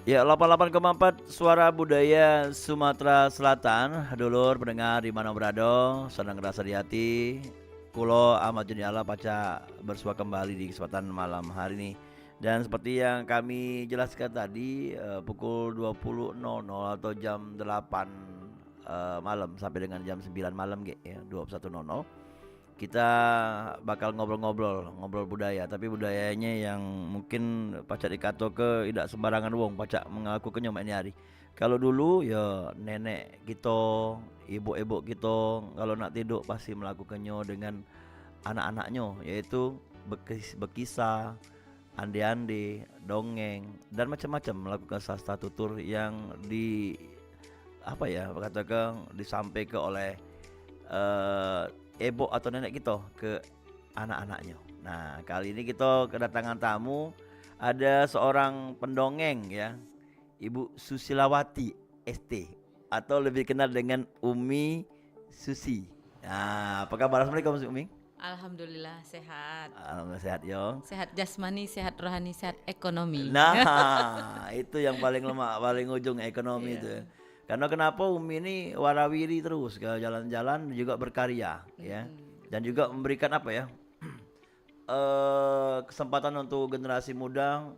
Ya, 88,4 Suara Budaya Sumatera Selatan. Dulur pendengar di mana berada, sedang rasa di hati. Kulo Ahmad Juni Allah Paca bersua kembali di kesempatan malam hari ini. Dan seperti yang kami jelaskan tadi, pukul 20.00 atau jam 8 malam sampai dengan jam 9 malam ya, 21.00 kita bakal ngobrol budaya, tapi budayanya yang mungkin pacak dikato ke tidak sembarangan wong pacak mengaku kenyo ini hari. Kalau dulu ya nenek kita, ibu-ibu kita kalau nak tidur pasti melakukannya dengan anak-anaknya, yaitu berkisah, ande-ande, dongeng dan macam-macam, melakukan sastra tutur yang di apa ya katakan disampaikan oleh eh ibu atau nenek kita ke anak-anaknya. Nah, kali ini kita kedatangan tamu, ada seorang pendongeng ya, Ibu Susilawati ST atau lebih kenal dengan Umi Susi. Nah, apa kabar? Assalamualaikum Umi. Alhamdulillah sehat. Alhamdulillah sehat yo. Sehat jasmani, sehat rohani, sehat ekonomi. Nah, itu yang paling lemah, paling ujung ekonomi itu. Iya. Karena kenapa Umi ini warawiri terus ke jalan-jalan juga berkarya ya. Dan juga memberikan apa ya? Kesempatan untuk generasi muda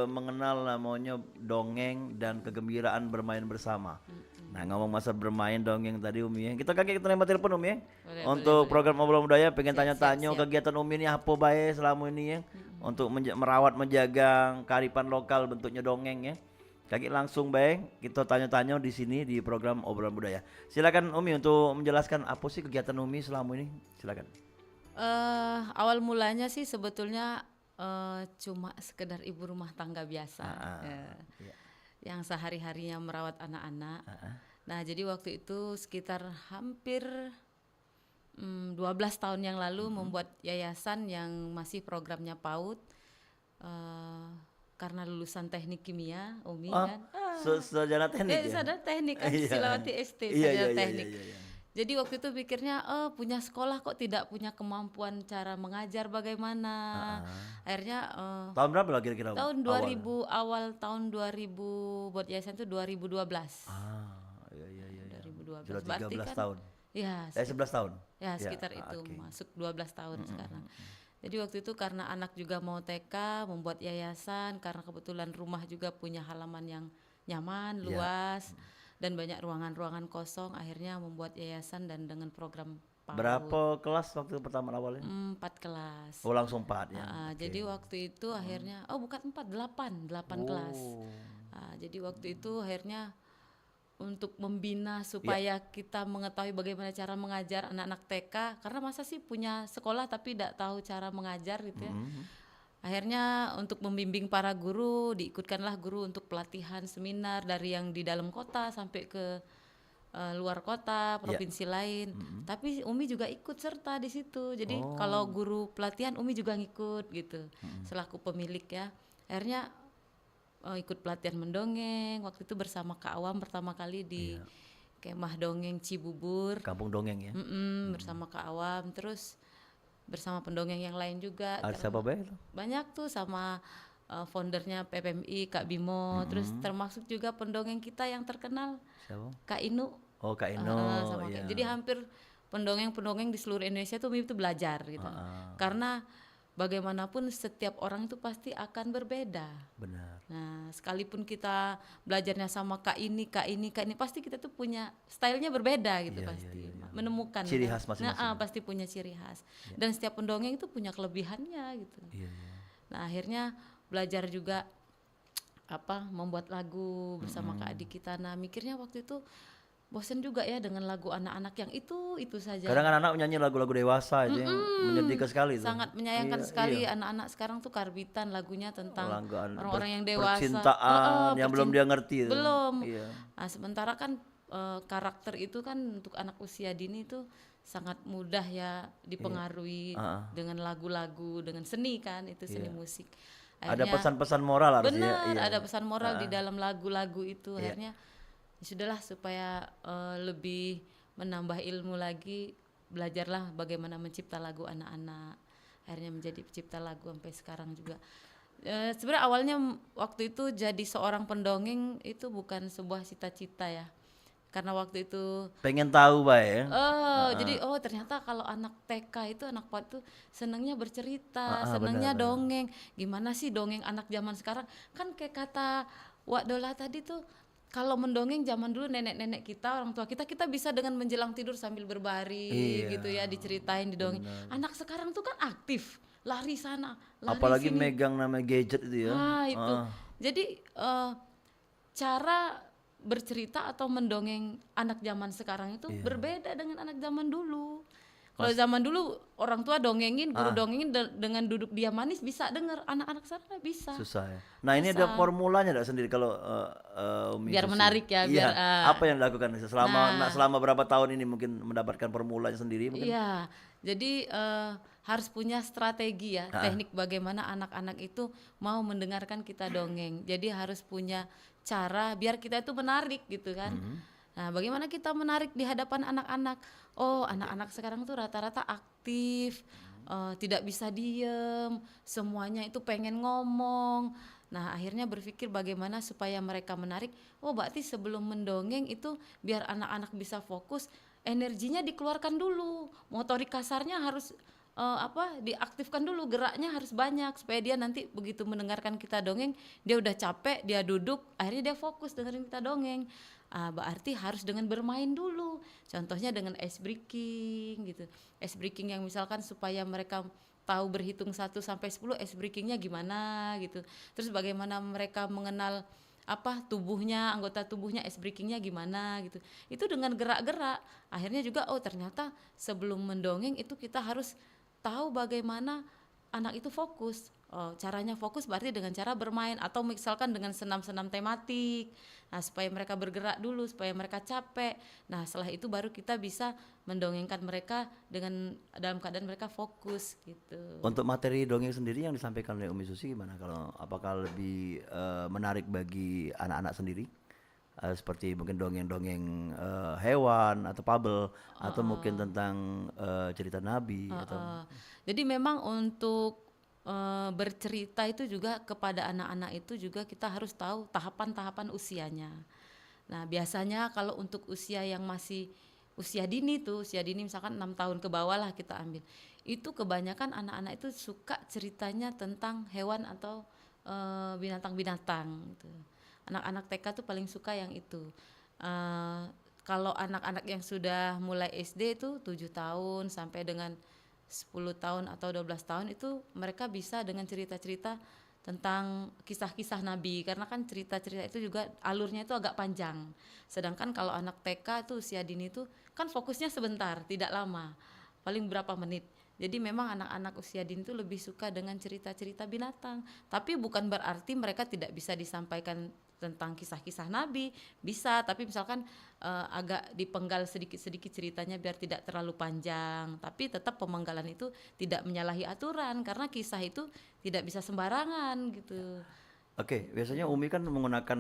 mengenal namanya dongeng dan kegembiraan bermain bersama. Nah, ngomong masa bermain dongeng tadi Umi ya. Kita terima telepon Umi ya. Boleh, boleh, Untuk boleh. program obrolan budaya pengen Siap, tanya-tanya siap. kegiatan Umi ini apa baik selama ini ya. Untuk merawat menjaga kearifan lokal bentuknya dongeng ya. Kaki langsung baik kita tanya-tanya di sini di program obrolan budaya. Silakan Umi untuk menjelaskan apa sih kegiatan Umi selama ini. Silakan. Awal mulanya sih sebetulnya cuma sekedar ibu rumah tangga biasa. Iya. Yang sehari-harinya merawat anak-anak. Nah, jadi waktu itu sekitar hampir 12 tahun yang lalu membuat yayasan yang masih programnya PAUD. Karena lulusan teknik kimia, Umi Oh, kan. sarjana teknik ya. Sadar teknik kan, Iya. Silawati ST, Iya, iya, sarjana iya, teknik. iya, iya. Jadi waktu itu pikirnya, punya sekolah kok tidak punya kemampuan cara mengajar bagaimana. Akhirnya Tahun berapa lah kira-kira tahun awal? 2000, awal tahun 2000 buat yayasan itu 2012. Iya, iya, iya, iya. 2012 Sudah berarti 13 kan tahun. ya 11 tahun. ya Ya, sekitar itu, oke. masuk 12 tahun sekarang. Jadi waktu itu karena anak juga mau TK, membuat yayasan karena kebetulan rumah juga punya halaman yang nyaman, Iya. luas dan banyak ruangan-ruangan kosong, akhirnya membuat yayasan dan dengan program PAUD. Berapa kelas waktu pertama awalnya? 4 kelas. Oh, langsung 4 ya. Oke. Jadi waktu itu akhirnya bukan 4, 8 kelas. Oh. Jadi waktu itu akhirnya untuk membina supaya kita mengetahui bagaimana cara mengajar anak-anak TK, karena masa sih punya sekolah tapi tidak tahu cara mengajar gitu ya. Akhirnya untuk membimbing para guru, diikutkanlah guru untuk pelatihan seminar dari yang di dalam kota sampai ke luar kota, provinsi lain. Tapi Umi juga ikut serta di situ. Jadi kalau guru pelatihan Umi juga ngikut gitu. Selaku pemilik ya. Akhirnya ikut pelatihan mendongeng. Waktu itu bersama Kak Awam pertama kali di Kemah Dongeng Cibubur. Kampung dongeng ya. Bersama Kak Awam, terus bersama pendongeng yang lain juga. Ada siapa baik itu? Banyak tuh sama foundernya PPMI Kak Bimo, terus termasuk juga pendongeng kita yang terkenal Siapa? Kak Inu. Oh, Kak Ino. Sama Iya. jadi hampir pendongeng-pendongeng di seluruh Indonesia tuh Umi itu belajar gitu. Karena bagaimanapun setiap orang itu pasti akan berbeda. Benar. Nah, sekalipun kita belajarnya sama Kak ini, pasti kita tuh punya stylenya berbeda gitu. Iya, pasti. iya, iya. Menemukan Ciri kan. khas masing-masing. Pasti punya ciri khas. Dan setiap pendongeng itu punya kelebihannya gitu. Iya, iya. Nah, akhirnya belajar juga membuat lagu bersama Kak Adik kita. Nah, mikirnya waktu itu bosen juga ya dengan lagu anak-anak yang itu saja. Kadang anak-anak menyanyi lagu-lagu dewasa itu yang menyedihkan sekali tuh. Sangat menyayangkan Iya, sekali iya. anak-anak sekarang tuh karbitan lagunya tentang Langgaan orang-orang yang dewasa. percintaan yang belum dia ngerti itu. Belum. Iya. Nah, sementara kan karakter itu kan untuk anak usia dini itu sangat mudah ya dipengaruhi dengan lagu-lagu, dengan seni kan, itu seni musik. Ada Akhirnya pesan-pesan moral harusnya. benar Iya. ada pesan moral di dalam lagu-lagu itu. Akhirnya ya sudahlah supaya lebih menambah ilmu lagi, belajarlah bagaimana mencipta lagu anak-anak. Akhirnya menjadi pencipta lagu sampai sekarang juga. Sebenarnya awalnya waktu itu jadi seorang pendongeng itu bukan sebuah cita-cita ya. Karena waktu itu Pengen tahu Pak ya? jadi ternyata kalau anak TK itu anak PAUD itu senangnya bercerita, Benar senangnya benar. dongeng. Gimana sih dongeng anak zaman sekarang? Kan kayak kata Wak Dola tadi tuh, kalau mendongeng zaman dulu nenek-nenek kita, orang tua kita bisa dengan menjelang tidur sambil berbaring Iya, gitu ya, diceritain, didongeng. benar. Anak sekarang tuh kan aktif, lari sana, lari Apalagi sini. megang namanya gadget itu ya. Itu. Jadi cara bercerita atau mendongeng anak zaman sekarang itu Iya. berbeda dengan anak zaman dulu. Kalau Mas, zaman dulu orang tua dongengin, guru dongengin dengan duduk diam manis bisa denger, anak-anak sekarang nggak bisa. susah ya. Nah ini ada Susah. formulanya enggak sendiri kalau Umi Biar Susi? menarik ya, Iya, biar apa yang dilakukan selama nah, selama berapa tahun ini mungkin mendapatkan formulanya sendiri mungkin? iya. Jadi harus punya strategi ya, teknik bagaimana anak-anak itu mau mendengarkan kita dongeng. Jadi harus punya cara biar kita itu menarik gitu kan. Nah, bagaimana kita menarik di hadapan anak-anak? Oh, anak-anak sekarang tuh rata-rata aktif, tidak bisa diem, semuanya itu pengen ngomong. Nah, akhirnya berpikir bagaimana supaya mereka menarik. Oh, berarti sebelum mendongeng itu biar anak-anak bisa fokus, energinya dikeluarkan dulu. Motorik kasarnya harus diaktifkan dulu, geraknya harus banyak supaya dia nanti begitu mendengarkan kita dongeng, dia udah capek, dia duduk, akhirnya dia fokus dengerin kita dongeng. Berarti harus dengan bermain dulu, contohnya dengan ice breaking gitu, ice breaking yang misalkan supaya mereka tahu berhitung 1 sampai 10, ice breakingnya gimana gitu, terus bagaimana mereka mengenal tubuhnya, anggota tubuhnya, ice breakingnya gimana gitu, itu dengan gerak-gerak. Akhirnya juga ternyata sebelum mendongeng itu kita harus tahu bagaimana anak itu fokus. Caranya fokus berarti dengan cara bermain atau misalkan dengan senam-senam tematik. Nah, supaya mereka bergerak dulu, supaya mereka capek. Nah, setelah itu baru kita bisa mendongengkan mereka dengan dalam keadaan mereka fokus gitu. Untuk materi dongeng sendiri yang disampaikan oleh Umi Susi gimana? Kalau apakah lebih menarik bagi anak-anak sendiri? Seperti mungkin dongeng-dongeng hewan atau fabel atau mungkin tentang cerita Nabi atau Jadi memang untuk bercerita itu juga kepada anak-anak itu juga kita harus tahu tahapan-tahapan usianya. Nah, biasanya kalau untuk usia yang masih usia dini misalkan 6 tahun ke bawah lah kita ambil. Itu kebanyakan anak-anak itu suka ceritanya tentang hewan atau binatang-binatang gitu. Anak-anak TK tuh paling suka yang itu. Kalau anak-anak yang sudah mulai SD itu 7 tahun sampai dengan 10 tahun atau 12 tahun itu mereka bisa dengan cerita-cerita tentang kisah-kisah Nabi, karena kan cerita-cerita itu juga alurnya itu agak panjang. Sedangkan kalau anak TK itu usia dini itu kan fokusnya sebentar, tidak lama, paling berapa menit. Jadi memang anak-anak usia dini itu lebih suka dengan cerita-cerita binatang. Tapi bukan berarti mereka tidak bisa disampaikan tentang kisah-kisah Nabi, bisa, tapi misalkan agak dipenggal sedikit-sedikit ceritanya biar tidak terlalu panjang. Tapi tetap pemenggalan itu tidak menyalahi aturan karena kisah itu tidak bisa sembarangan gitu. Oke, biasanya Umi kan menggunakan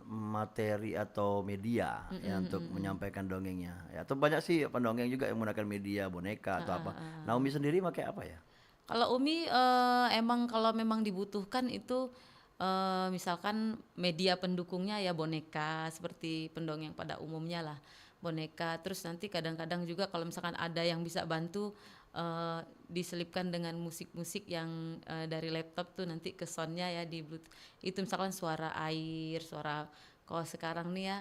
materi atau media ya untuk menyampaikan dongengnya. Ya, atau banyak sih pendongeng juga yang menggunakan media, boneka atau apa. Nah, Umi sendiri pakai apa ya? Kalau Umi emang kalau memang dibutuhkan itu misalkan media pendukungnya ya boneka seperti pendongeng pada umumnya lah, boneka. Terus nanti kadang-kadang juga kalau misalkan ada yang bisa bantu diselipkan dengan musik-musik yang dari laptop tuh nanti ke soundnya ya di Bluetooth. Itu misalkan suara air, suara kalau sekarang nih ya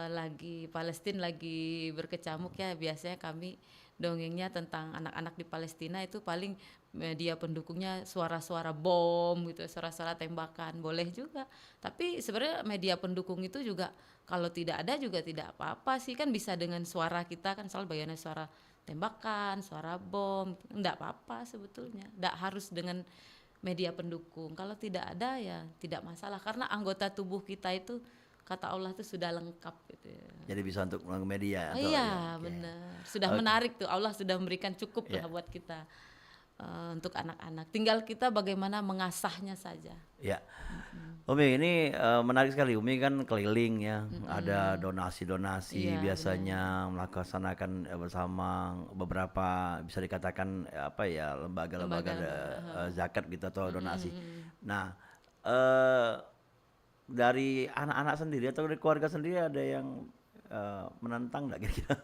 lagi Palestina lagi berkecamuk ya, biasanya kami dongengnya tentang anak-anak di Palestina itu paling media pendukungnya suara-suara bom gitu, suara-suara tembakan boleh juga. Tapi sebenarnya media pendukung itu juga kalau tidak ada juga tidak apa-apa sih, kan bisa dengan suara kita kan, soal bagiannya suara tembakan, suara bom, enggak apa-apa sebetulnya. Enggak harus dengan media pendukung. Kalau tidak ada ya tidak masalah karena anggota tubuh kita itu kata Allah tuh sudah lengkap gitu ya. Jadi bisa untuk media atau Iya, ya. Oke. benar. Sudah Oke. menarik tuh, Allah sudah memberikan cukup Ya. lah buat kita. untuk anak-anak. Tinggal kita bagaimana mengasahnya saja. Ya. Umi ini menarik sekali. Umi kan keliling ya, ada donasi-donasi Iya, biasanya melaksanakan bersama beberapa bisa dikatakan apa ya lembaga-lembaga zakat gitu atau donasi. Nah, dari anak-anak sendiri atau dari keluarga sendiri ada yang menentang nggak kira-kira?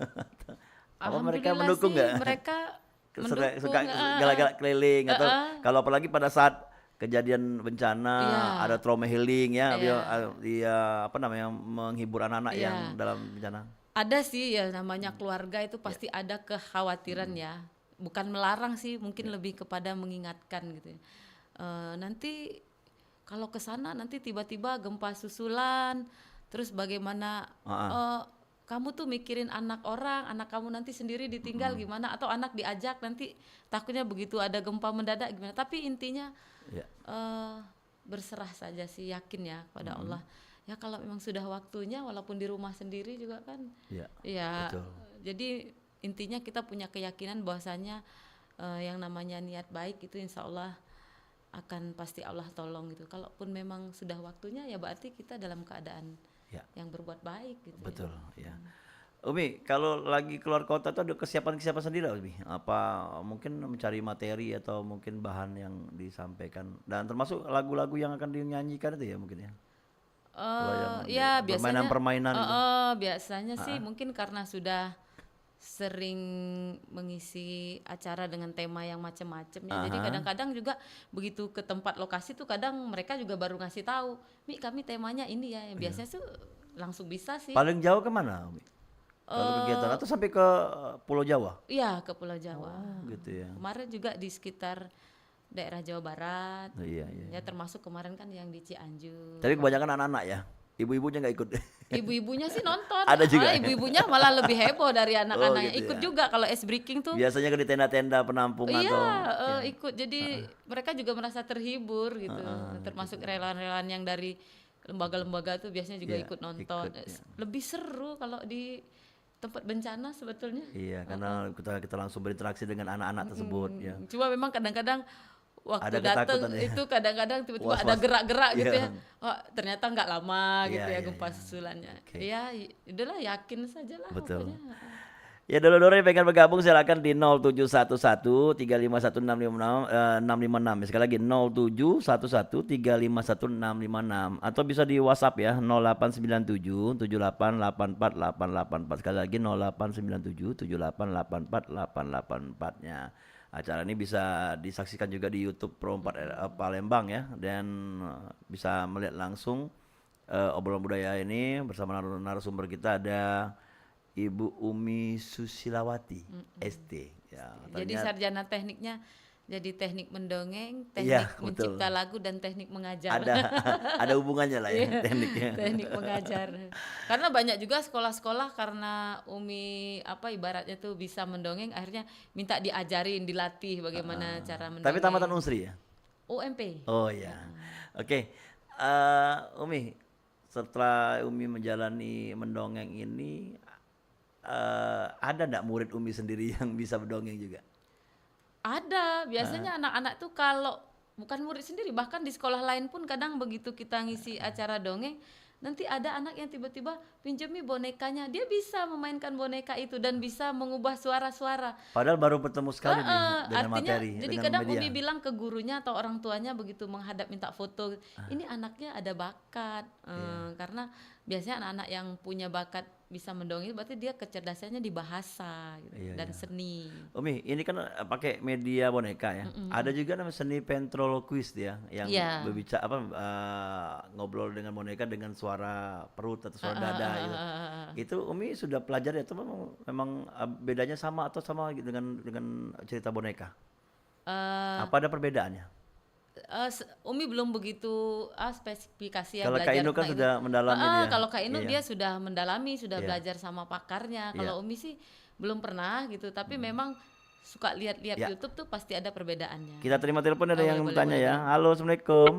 Apa mereka Alhamdulillah mendukung sih nggak? mereka Suka mendukung. galak-galak keliling atau kalau apalagi pada saat kejadian bencana Iya, ada trauma healing ya iya, dia apa namanya menghibur anak-anak yang iya. dalam bencana. Ada sih ya namanya keluarga itu pasti ada kekhawatiran ya. Bukan melarang sih, mungkin lebih kepada mengingatkan gitu ya. Nanti kalau ke sana nanti tiba-tiba gempa susulan, terus bagaimana eh, kamu tuh mikirin anak orang, anak kamu nanti sendiri ditinggal gimana, atau anak diajak nanti takutnya begitu ada gempa mendadak gimana. Tapi intinya Ya, berserah saja sih, yakin ya kepada Allah. Ya kalau memang sudah waktunya, walaupun di rumah sendiri juga kan. ya, Ya, betul. jadi intinya kita punya keyakinan bahwasanya yang namanya niat baik itu insya Allah akan pasti Allah tolong gitu. Kalaupun memang sudah waktunya ya berarti kita dalam keadaan Ya, yang berbuat baik gitu ya. betul ya. Umi, kalau lagi keluar kota tuh ada kesiapan-kesiapan sendiri nggak, Umi? Apa mungkin mencari materi atau mungkin bahan yang disampaikan dan termasuk lagu-lagu yang akan dinyanyikan itu ya mungkin ya? Kalau yang Ya biasanya permainan-permainan itu. biasanya sih mungkin karena sudah sering mengisi acara dengan tema yang macam-macam ya. Jadi kadang-kadang juga begitu ke tempat lokasi tuh kadang mereka juga baru ngasih tahu, "Mi, kami temanya ini ya." Biasanya tuh langsung bisa sih. Paling jauh kemana, Umi? Kalau kegiatan atau sampai ke Pulau Jawa? Iya, ke Pulau Jawa. Oh, gitu ya. Kemarin juga di sekitar daerah Jawa Barat. Oh, iya, iya. Ya termasuk kemarin kan yang di Cianjur. Tapi kebanyakan anak-anak ya. Ibu-ibunya nggak ikut. Ibu-ibunya sih nonton. Ada juga Malah ya? ibu-ibunya malah lebih heboh dari anak-anaknya. gitu Ikut ya. juga kalau ice breaking tuh. Biasanya kan di tenda-tenda penampung Iya, atau ikut. Jadi mereka juga merasa terhibur gitu. Termasuk relawan-relawan yang dari lembaga-lembaga tuh biasanya juga Iya, ikut nonton. ikut, ya. Lebih seru kalau di tempat bencana sebetulnya. Iya, karena kita langsung berinteraksi dengan anak-anak tersebut ya. Cuma memang kadang-kadang waktu Ada datang ketakutan ya. itu kadang-kadang tiba-tiba ada Was-was. gerak-gerak gitu Iya. ya. Oh, ternyata nggak lama gitu Iya, ya iya, gempa iya. susulannya. Oke. Ya, udahlah yakin saja lah Betul. pokoknya. Ya dulu-dulu yang pengen bergabung silakan di 0711 351 656 656. Sekali lagi 0711 351 656 atau bisa di WhatsApp ya 0897 7884 884. Sekali lagi 0897 7884 884-nya. Acara ini bisa disaksikan juga di YouTube Pro 4 Palembang ya dan bisa melihat langsung obrolan budaya ini bersama narasumber kita ada Ibu Umi Susilawati ST ya. Jadi Ternyata sarjana tekniknya jadi teknik mendongeng, Iya, teknik betul. mencipta lagu dan teknik mengajar. ada hubungannya lah ya tekniknya. Teknik mengajar. Karena banyak juga sekolah-sekolah karena Umi apa ibaratnya tuh bisa mendongeng akhirnya minta diajarin, dilatih bagaimana cara mendongeng. Tapi tamatan Unsri ya? UMP. Oh ya. Oke. Umi, setelah Umi menjalani mendongeng ini ada enggak murid Umi sendiri yang bisa mendongeng juga? Ada, biasanya anak-anak tuh kalau bukan murid sendiri, bahkan di sekolah lain pun kadang begitu kita ngisi acara dongeng, nanti ada anak yang tiba-tiba pinjami bonekanya, dia bisa memainkan boneka itu dan bisa mengubah suara-suara. Padahal baru bertemu sekali nih dengan Artinya materi, jadi dengan kadang media. Umi bilang ke gurunya atau orang tuanya begitu menghadap minta foto, ini anaknya ada bakat. Karena biasanya anak-anak yang punya bakat bisa mendongeng berarti dia kecerdasannya di bahasa gitu, Iya, dan iya. seni. Umi, ini kan pakai media boneka ya. Ada juga namanya seni ventriloquist ya, yang Iya. berbicara apa ngobrol dengan boneka dengan suara perut atau suara dada gitu. Itu Umi sudah pelajari atau memang bedanya sama atau sama gitu dengan cerita boneka? Apa ada perbedaannya? Umi belum begitu spesifikasi ya Kalau Kak belajar Inu kan tentang sudah mendalami dia. kalau Kak Inu Iya. dia sudah mendalami, sudah Iya. belajar sama pakarnya. Iya. Kalau Umi sih belum pernah gitu, tapi memang suka lihat-lihat Ya. YouTube tuh pasti ada perbedaannya. Kita terima telepon ada Oh, yang boleh, bertanya boleh, ya. Halo, Assalamualaikum.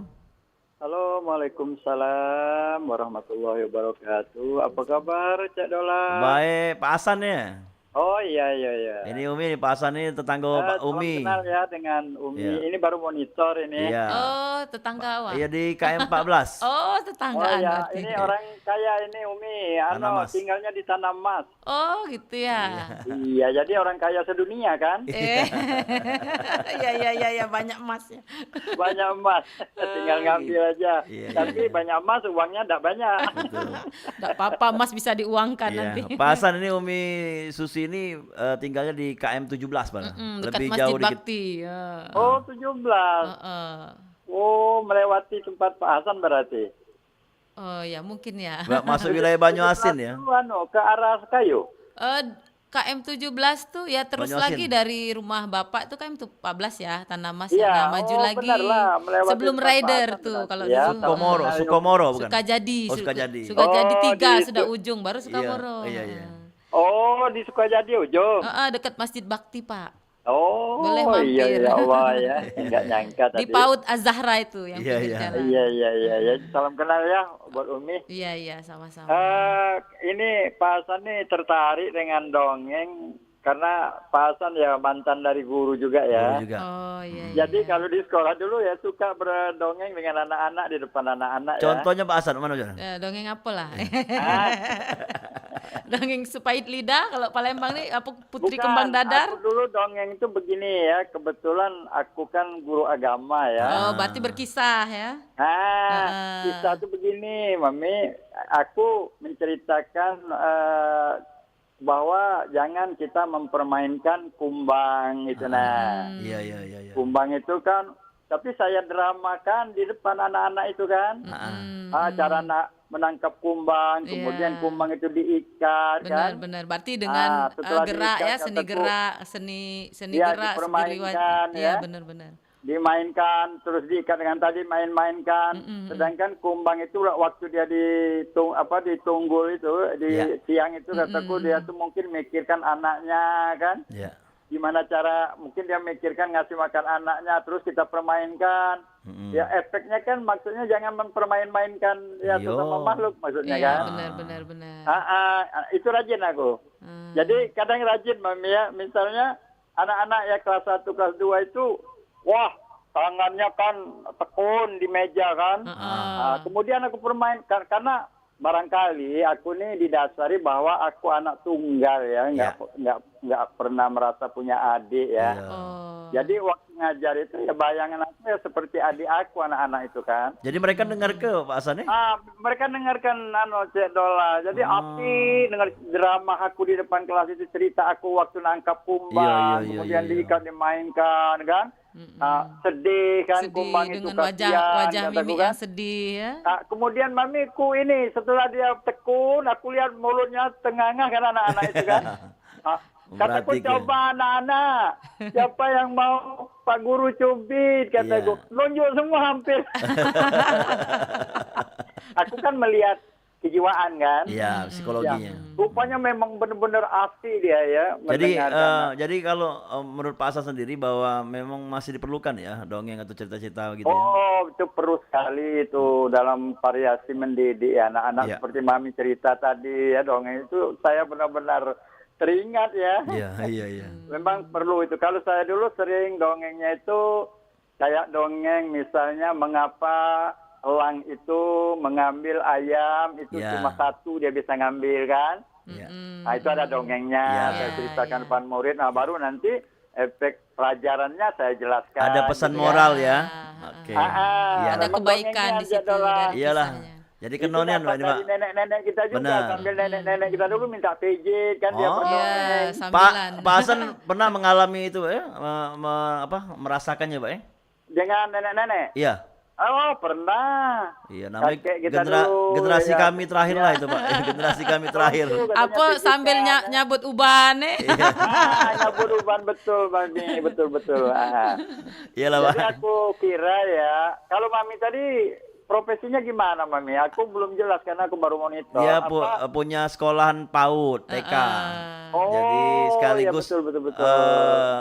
Halo, Waalaikumsalam warahmatullahi wabarakatuh. Apa kabar, Cak Dola? Baik, Pak Hasan ya. Oh iya iya iya. Ini Umi, Pak Hasan ini tetangga Pak Salam Umi. kenal ya dengan Umi. Iya. Ini baru monitor ini. Iya. Oh, tetangga awak. Iya di KM 14. Oh, Oh tetanggaan ya, berarti. ini orang kaya ini Umi. Tanah Mas. Tinggalnya di Tanah Mas. Oh, gitu ya. Iya, jadi orang kaya sedunia kan. Eh, ya, banyak emasnya. Banyak emas, tinggal ngambil aja. Iya, Tapi banyak emas, uangnya tidak banyak. Betul. Enggak apa-apa, emas bisa diuangkan Iya. nanti. Pak Hasan ini Umi Susi ini tinggalnya di KM 17 Pak. Dekat Lebih Masjid jauh dikit. Bakti. Ya. Oh, 17. Heeh. Oh, melewati tempat Pak Hasan berarti. Oh ya, mungkin ya. Nggak masuk wilayah Banyuasin ya. Itu ke arah Kayu. KM 17 tuh ya terus Banyuasin. lagi dari rumah Bapak tuh KM 14 ya, Tanah Mas Iya, ya. Nah, maju oh, lagi benar lah, melewati sebelum tempat Rider Pak Hasan tuh berarti kalau ya. dulu. Sukomoro bukan? Sukajadi. Oh, Sukajadi. Sukajadi Oh, 3 di sudah ujung baru Sukamoro. Iya. Oh, di Sukajadi ujung. Dekat Masjid Bakti, Pak. Oh, Boleh iya mampir. ya Allah ya. Enggak nyangka Di tadi. PAUD Az-Zahra itu yang Iya, pinggir iya. jalan. Iya. Salam kenal ya buat Umi. Iya, sama-sama. Ini Pak Hasan nih tertarik dengan dongeng karena Pak Hasan ya mantan dari guru juga ya. Guru juga. Oh, iya. Jadi kalau di sekolah dulu ya suka berdongeng dengan anak-anak di depan anak-anak ya. Contohnya Pak Hasan mana Jon? Dongeng apa lah? Ah, Dongeng sepait lidah kalau Palembang nih apa Putri bukan, Kembang Dadar? aku dulu dongeng itu begini ya. Kebetulan aku kan guru agama ya. Oh, berarti berkisah ya. Kisah itu begini, Mami. Aku menceritakan bahwa jangan kita mempermainkan kumbang itu nah. Iya. Kumbang itu kan, tapi saya dramakan di depan anak-anak itu kan. Cara menangkap kumbang, kemudian kumbang itu diikat kan. Benar. Berarti dengan setelah gerak ya, diikat, seni kataku, gerak, seni ya, gerak, dipermainkan, Iya, ya. benar. Dimainkan, terus diikat dengan tadi main-mainkan. Sedangkan kumbang itu waktu dia ditunggul itu di tiang itu kataku dia tuh mungkin mikirkan anaknya kan. Iya. Gimana cara mungkin dia mikirkan ngasih makan anaknya terus kita permainkan. Ya efeknya kan maksudnya jangan mempermain-mainkan ya sesama makhluk maksudnya Iya, kan. benar. Itu rajin aku. Jadi kadang rajin Mami ya. Misalnya anak-anak ya kelas 1 kelas 2 itu wah, tangannya kan tekun di meja kan. Kemudian aku permain karena barangkali aku nih didasari bahwa aku anak tunggal ya, nggak pernah merasa punya adik ya. Jadi waktu ngajar itu ya bayangan aku ya seperti adik aku anak-anak itu kan. Jadi mereka dengar ke Pak Hasan nih? Mereka dengarkan Cek Dola. Jadi api dengar drama aku di depan kelas itu cerita aku waktu nangkap kumbang, kemudian diikat dimainkan kan. Sedih kan kumbang itu dengan wajah mimik yang sedih ya. Kemudian mamiku ini setelah dia tekun, aku lihat mulutnya tengah-tengah kan anak-anak itu kan. Kataku coba anak-anak, siapa yang mau Pak Guru cubit kataku, nunjuk semua hampir. Aku kan melihat kejiwaan kan. Iya, psikologinya. Rupanya memang benar-benar asli dia ya. Jadi kalau menurut Pak Hasan sendiri bahwa memang masih diperlukan ya dongeng atau cerita-cerita gitu ya. Oh, itu perlu sekali itu dalam variasi mendidik ya anak-anak seperti Mami cerita tadi ya dongeng itu saya benar-benar teringat ya. Iya. Memang perlu itu. Kalau saya dulu sering dongengnya itu kayak dongeng misalnya mengapa elang itu mengambil ayam itu cuma satu dia bisa ngambil kan. Nah itu ada dongengnya saya ceritakan depan murid. Nah baru nanti efek pelajarannya saya jelaskan. Ada pesan moral ya. Oke. Ada kebaikan di situ dari iyalah. Jadi kenonian Pak ini Pak. Nenek-nenek kita juga sambil nenek-nenek kita dulu minta pijit kan dia berdongeng. Pak Hasan pernah mengalami itu merasakannya Pak ya? Dengan nenek-nenek? Iya. Oh pernah. Iya namanya kita dulu, generasi kami terakhir lah itu Pak. Generasi kami terakhir. Apa sambil nyabut uban nyabut uban betul Mami, betul. Iyalah Pak. Jadi aku kira ya, kalau Mami tadi profesinya gimana, Mami? Aku belum jelas karena aku baru monitor. Dia Apa? punya sekolahan PAUD TK. Oh, Jadi ya sekaligus betul.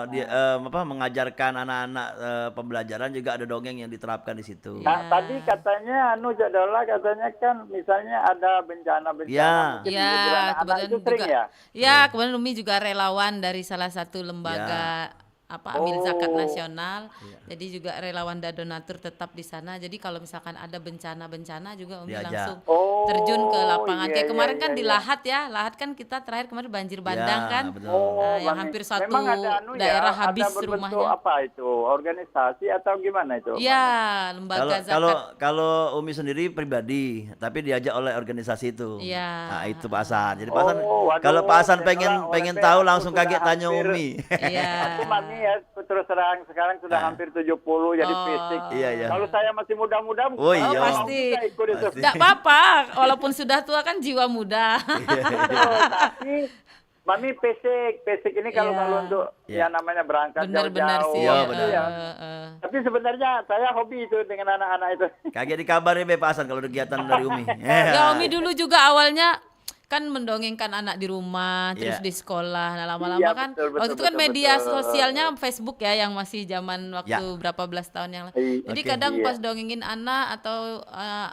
dia mengajarkan anak-anak pembelajaran juga ada dongeng yang diterapkan di situ. Nah, tadi katanya Jadalah katanya kan misalnya ada bencana-bencana Ya. mungkin Ya, menghibur anak-anak kebetulan itu sering juga. ya? Ya, kebetulan Umi juga relawan dari salah satu lembaga Amil Zakat Oh. Nasional. Jadi juga relawan dan donatur tetap di sana. Jadi kalau misalkan ada bencana-bencana juga Umi Diajak. langsung Oh, terjun ke lapangan. iya, Kayak kemarin iya, kan iya, di iya. Lahat ya. Lahat kan kita terakhir kemarin banjir bandang Ya, kan. betul. Oh, Yang Mami. hampir satu Memang ada daerah ada habis berbentuk rumahnya. apa itu? Organisasi atau gimana itu? Iya, Mami? lembaga Kalau zakat. kalau Umi sendiri pribadi, tapi diajak oleh organisasi itu. Iya. Nah, itu Pak Hasan. Jadi Pak Hasan Oh, waduh, kalau Pak Hasan Jadalah, pengen OLP tahu aku langsung sudah kaget tanya hampir- Umi. Iya. Aku Mami ya terus terang sekarang sudah hampir 70 jadi Oh. fisik. Iya, iya. Kalau saya masih muda-muda, Oh, iya. Pasti. bisa ikut itu. Pasti. Tidak apa-apa, walaupun sudah tua kan jiwa muda. Betul, tapi Mami pesik ini kalau Iya. kalau untuk Iya. yang namanya berangkat Benar-benar jauh-jauh. sih. Iya, gitu benar. ya. Tapi sebenarnya saya hobi itu dengan anak-anak itu. Kaget dikabarin Be Pak Hasan kalau ada kegiatan dari Umi. Ya Umi dulu juga awalnya kan mendongengkan anak di rumah, terus Iya. di sekolah. Nah lama-lama Iya, kan betul, waktu itu kan betul, media betul. sosialnya Facebook ya yang masih zaman waktu Ya. berapa belas tahun yang lalu. Jadi Oke. kadang Iya. pas dongengin anak atau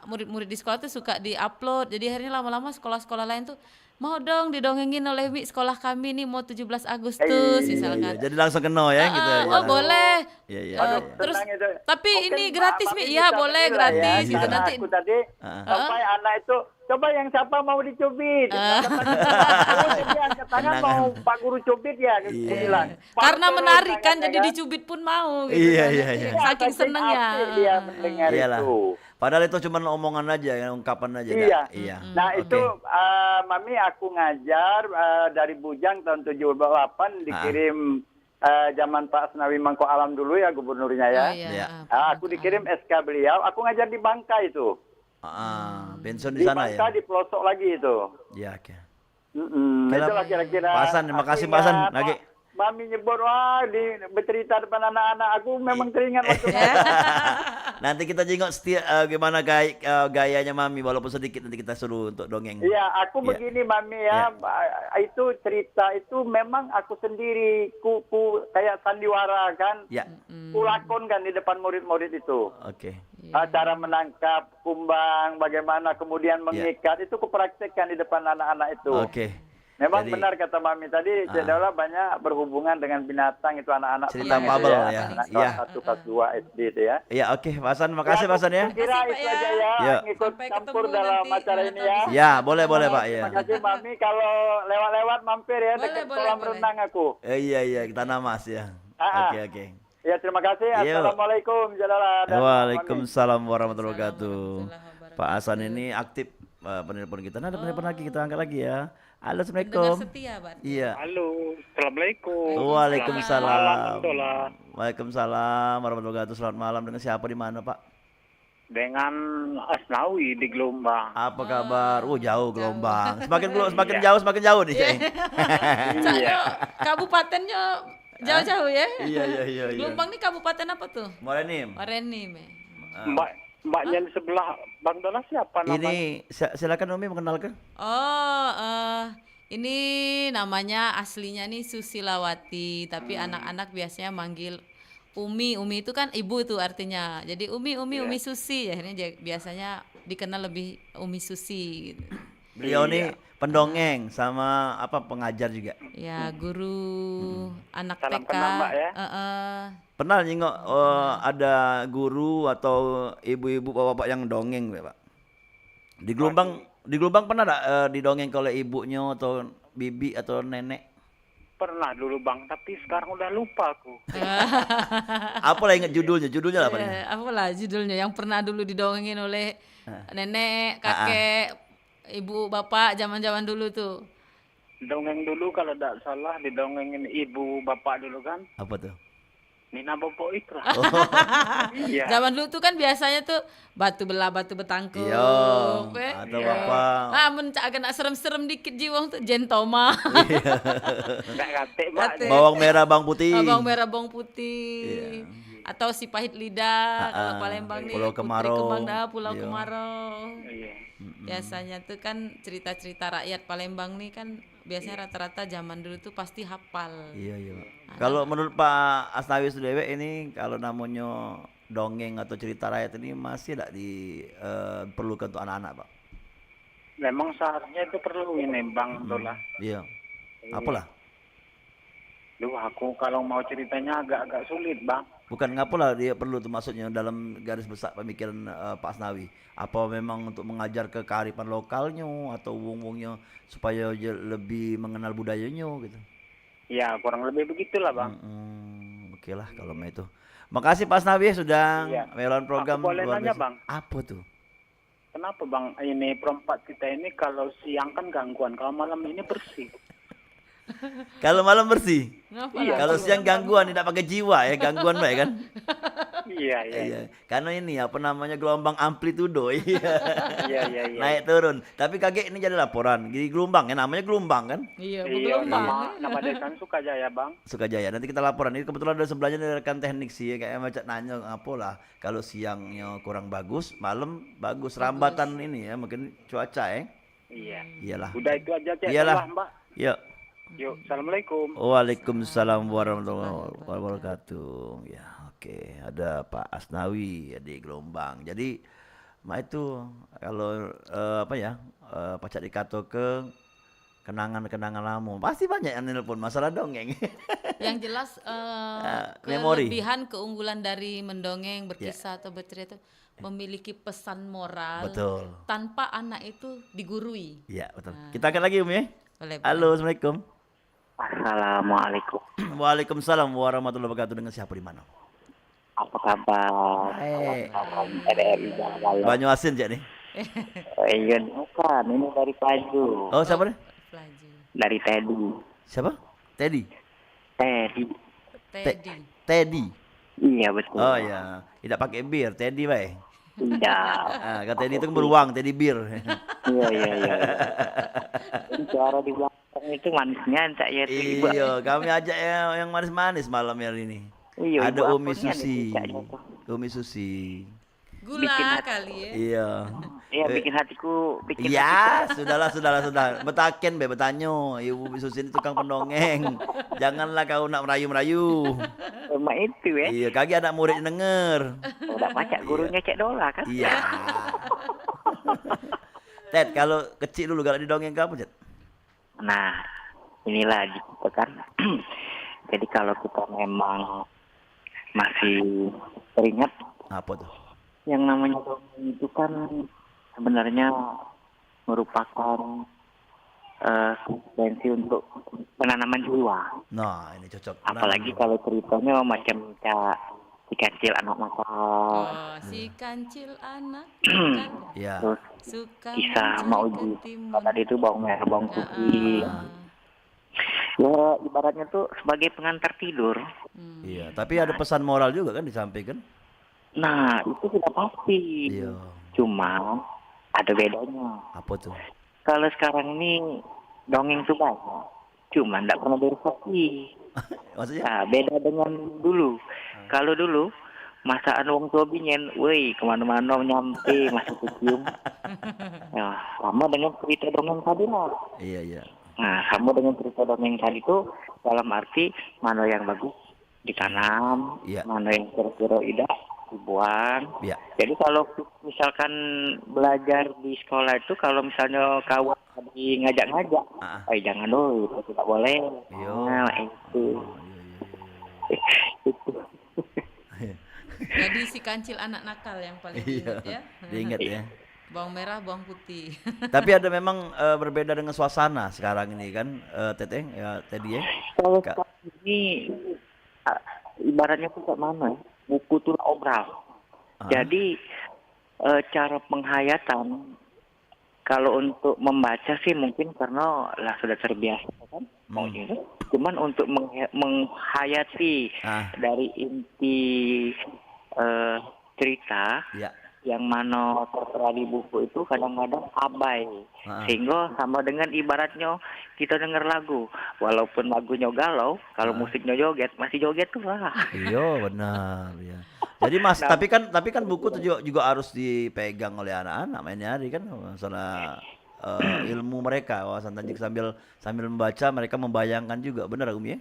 murid-murid di sekolah tuh suka di-upload. Jadi akhirnya lama-lama sekolah-sekolah lain tuh mau dong didongengin oleh Mi sekolah kami nih mau 17 Agustus Iya, misalkan. jadi langsung kena ya gitu ya. Oh boleh. Iya, iya. Aduh, iya. Terus tenang itu. tapi Mungkin ini gratis Mami Mi, bisa iya boleh menilai gratis ya, gitu karena nanti. aku tadi sampai anak itu coba yang siapa mau dicubit. Jadi angkat tangan Tenang. mau Pak Guru cubit ya. Aku Iya. bilang. Karena Turun menarik kan tangannya jadi dicubit pun mau gitu. Iya, kan. iya, iya. Saking senengnya. asik dia mendengar Iyalah. itu. Padahal itu cuma omongan aja, ya, ungkapan aja. Iya. Dak. Iya. Nah Oke. itu Mami aku ngajar dari Bujang tahun 78 dikirim zaman Pak Asnawi Mangko Alam dulu ya gubernurnya ya. Oh, iya. Iya. Aku dikirim SK beliau, aku ngajar di Bangka itu. Pensiun di Di sana ya. Bangka di pelosok lagi itu. Iya, oke. Itu lah kira-kira. Pak Hasan, terima Aku kasih Pak Hasan. ingat, Lagi. Mami nyebut wah bercerita depan anak-anak aku memang teringat waktu Nanti kita jengok gimana gayanya Mami walaupun sedikit nanti kita suruh untuk dongeng. Iya, aku Iya. begini Mami ya, itu cerita itu memang aku sendiri ku kayak sandiwara kan, Ya. kulakon kan di depan murid-murid itu. Oke. Cara menangkap kumbang, bagaimana kemudian mengikat itu kupraktekkan di depan anak-anak itu. Oke. Memang Jadi- benar kata Mami tadi, Jadalah banyak berhubungan dengan binatang itu anak-anak. Cerita senang itu fabel ya. Anak Iya. kelas 1 kelas 2 SD itu ya. Iya, oke. Pak Hasan, makasih Pak Hasan ya. Kira Makasih, Pak, itu ya. aja ya, Iya. ngikut Sampai campur ketemu dalam nanti, acara mana ini tahu ya. bisa. Ya, boleh Pak ya. Terima kasih Mami, kalau lewat-lewat mampir ya Boleh, dekat boleh, kolam boleh. renang aku. Iya, kita namas ya. Ah, Oke, oke. Ya terima kasih. Iya. Assalamualaikum Jadalah dan Mami. Waalaikumsalam warahmatullahi wabarakatuh. Warahmatullahi Pak Hasan ini aktif penelpon kita. Nah, ada penelpon lagi kita angkat lagi ya. Halo, Dengar Assalamualaikum. setia, Pak. Iya. Halo, assalamualaikum. Waalaikumsalam. Warahmatullah. Waalaikumsalam warahmatullahi wabarakatuh. Selamat malam. Dengan siapa di mana, Pak? Dengan Asnawi di Gelombang. Apa kabar? Jauh gelombang. Semakin jauh nih, Ceng. Iya. Kabupatennya jauh-jauh ya. Iya. Gelombang nih kabupaten apa tuh? Morenim. Orenim ya. Mbaknya di sebelah Bang Dola siapa namanya? Ini silakan Umi mengenalkan. Oh, ini namanya aslinya nih Susilawati, tapi anak-anak biasanya manggil Umi. Umi itu kan ibu tuh artinya. Jadi Umi Susi. Akhirnya biasanya dikenal lebih Umi Susi gitu. Beliau nih pendongeng sama pengajar juga. Ya, guru anak Salam TK. kenal, Mbak, ya. Pernah nyingok ada guru atau ibu-ibu bapak-bapak yang dongeng, Pak? Di Gelombang pernah enggak didongeng oleh ibunya atau bibi atau nenek? Pernah dulu Bang, tapi sekarang udah lupa aku. Apa lah ingat judulnya? Judulnya apa nih? Apalah judulnya yang pernah dulu didongengin oleh nenek, kakek, ibu, bapak zaman-zaman dulu tuh. Dongeng dulu kalau tidak salah didongengin ibu bapak dulu kan. Apa tuh? Nina Bobo Ikra. Oh. Iya. Zaman dulu tuh kan biasanya tuh batu belah batu betangkuk. Iya. Atau apa? Agak nak serem-serem dikit jiwang tuh jentoma. Enggak kate Mbak. Kate. Bawang merah bawang putih. Bawang merah bawang putih. Iya. Atau si pahit lidah kalau Palembang nih, Pulau Putri Kemarau. Kembang Dah, Pulau Iya. Kemarau. Iya. Biasanya tuh kan cerita-cerita rakyat Palembang nih kan biasanya rata-rata zaman dulu tuh pasti hafal. Iya, iya, Pak. Kalau menurut Pak Asnawi Sudewe ini kalau namanya dongeng atau cerita rakyat ini masih tidak diperlukan untuk anak-anak, Pak? Memang seharusnya itu perlu ini Bang Dola. Iya. Apalah? Duh, aku kalau mau ceritanya agak-agak sulit Bang. Bukan ngapalah dia perlu tuh maksudnya dalam garis besar pemikiran Pak Asnawi. Apa memang untuk mengajar ke kearifan lokalnya atau wong-wongnya supaya dia lebih mengenal budayanya gitu. Ya kurang lebih begitulah Bang. Oke lah kalau itu. Makasih Pak Asnawi sudah Iya. melawan program Aku boleh luar nanya, biasa. Bang? Apa tuh? Kenapa Bang ini perempat kita ini kalau siang kan gangguan, kalau malam ini bersih. Kalau malam bersih. Ngapa Iya. lah? Kalau siang gangguan tidak pakai jiwa ya, gangguan baik kan? Iya, iya. Iya. Karena ini apa namanya gelombang amplitudo. Iya. Iya, iya, iya. Naik turun. Tapi kakek ini jadi laporan. Jadi gelombang ya namanya gelombang kan? Iya, Iya, bergelombang. nama desa Sukajaya Bang. Sukajaya. Nanti kita laporan. Ini kebetulan ada sebelahnya dari rekan teknik sih. Kayak macam nanya apa lah. Kalau siangnya kurang bagus, malam bagus. Rambatan ini ya mungkin cuaca ya. Iya. Iyalah. Udah itu aja Cek. Iyalah. Mbak. Yuk. Yuk, assalamualaikum. Waalaikumsalam warahmatullahi wabarakatuh. Ya, oke. Ada Pak Asnawi di Gelombang. Jadi, itu kalau apa ya, pacak dikato ke kenangan-kenangan lama. Pasti banyak yang nelpon masalah dongeng. Yang jelas memori. kelebihan keunggulan dari mendongeng, berkisah atau bercerita memiliki pesan moral Betul. tanpa anak itu digurui. Iya, betul. Kita akan lagi ya. Boleh, Halo, Assalamualaikum. Assalamualaikum. Waalaikumsalam warahmatullahi wabarakatuh. Dengan siapa di mana? Apa kabar? RRI Jawa. Banyu Asin Cak nih. Iya, bukan. Ini dari Paju. Oh, siapa nih? Pelaju. Dari Teddy. Siapa? Teddy. Teddy. Teddy. Teddy. Iya, betul. Oh ya, tidak pakai bir, Teddy bae. Iya. Ah, kata Teddy itu kan beruang, Teddy bir. Iya, iya, iya. Ini suara di belakang itu manisnya enggak ya itu Ibu. Iya, kami ajak yang manis-manis malam hari ini. Iya, Ada Ibu, Umi akunnya Susi. dicicaknya tuh. Umi Susi. Gula kali ya. Iya. Iya, bikin hatiku Ya, sudahlah. Betaken be bertanya, Ibu Umi Susi ini tukang pendongeng. Janganlah kau nak merayu-merayu. sama itu ya. Iya, kaki anak murid denger. Udah pacak gurunya Cek Dola kan. Iya. Ted, kalau kecil dulu kalau didongeng kamu, Ted? Nah, inilah gitu kan. Jadi kalau kita memang masih teringat Apa tuh? yang namanya dongeng itu kan sebenarnya merupakan konsekuensi untuk penanaman jiwa. Nah, ini cocok. Apalagi kalau ceritanya macam si kecil anak nakal, Oh, si kancil anak kan Iya. terus suka kisah mencuri mau uji ketimun. tadi itu bawang merah bawang putih. Ya ibaratnya tuh sebagai pengantar tidur. Iya, tapi ada pesan moral juga kan disampaikan? Nah itu sudah pasti. Iya. Cuma ada bedanya. Apa tuh? Kalau sekarang ini dongeng tuh banyak, cuma tidak pernah diresapi. Maksudnya? Nah, beda dengan dulu. Kalau dulu masaan wong tua binyen, woi kemana-mana nyampe masih kecium. Ya, sama dengan cerita dongeng tadi lah. Iya. Nah, sama dengan cerita dongeng tadi itu dalam arti mana yang bagus ditanam, Iya. mana yang kira-kira tidak dibuang. Iya. Jadi kalau misalkan belajar di sekolah itu kalau misalnya kawan tadi ngajak-ngajak, jangan dulu, itu tidak boleh. Iya. Nah, itu. Itu. Jadi si kancil anak nakal yang paling Iya. diingat ya. Diingat ya. Bawang merah, bawang putih. Tapi ada memang berbeda dengan suasana sekarang ini kan, Teteh, ya Teddy ya. Kalau Kak. sekarang ini ibaratnya tuh kayak mana? Buku tuh obral. Jadi cara penghayatan kalau untuk membaca sih mungkin karena lah sudah terbiasa kan. Cuman untuk menghayati dari inti cerita Ya. yang mana tertera di buku itu kadang-kadang abai, sehingga sama dengan ibaratnya kita dengar lagu, walaupun lagunya galau, kalau musiknya joget masih joget tuh lah. Iya benar ya. Jadi Mas, Nah, tapi kan buku tuh juga harus dipegang oleh anak-anak mainnya hari kan masalah ilmu mereka, wawasan tajik sambil sambil membaca mereka membayangkan juga, benar Umi ya?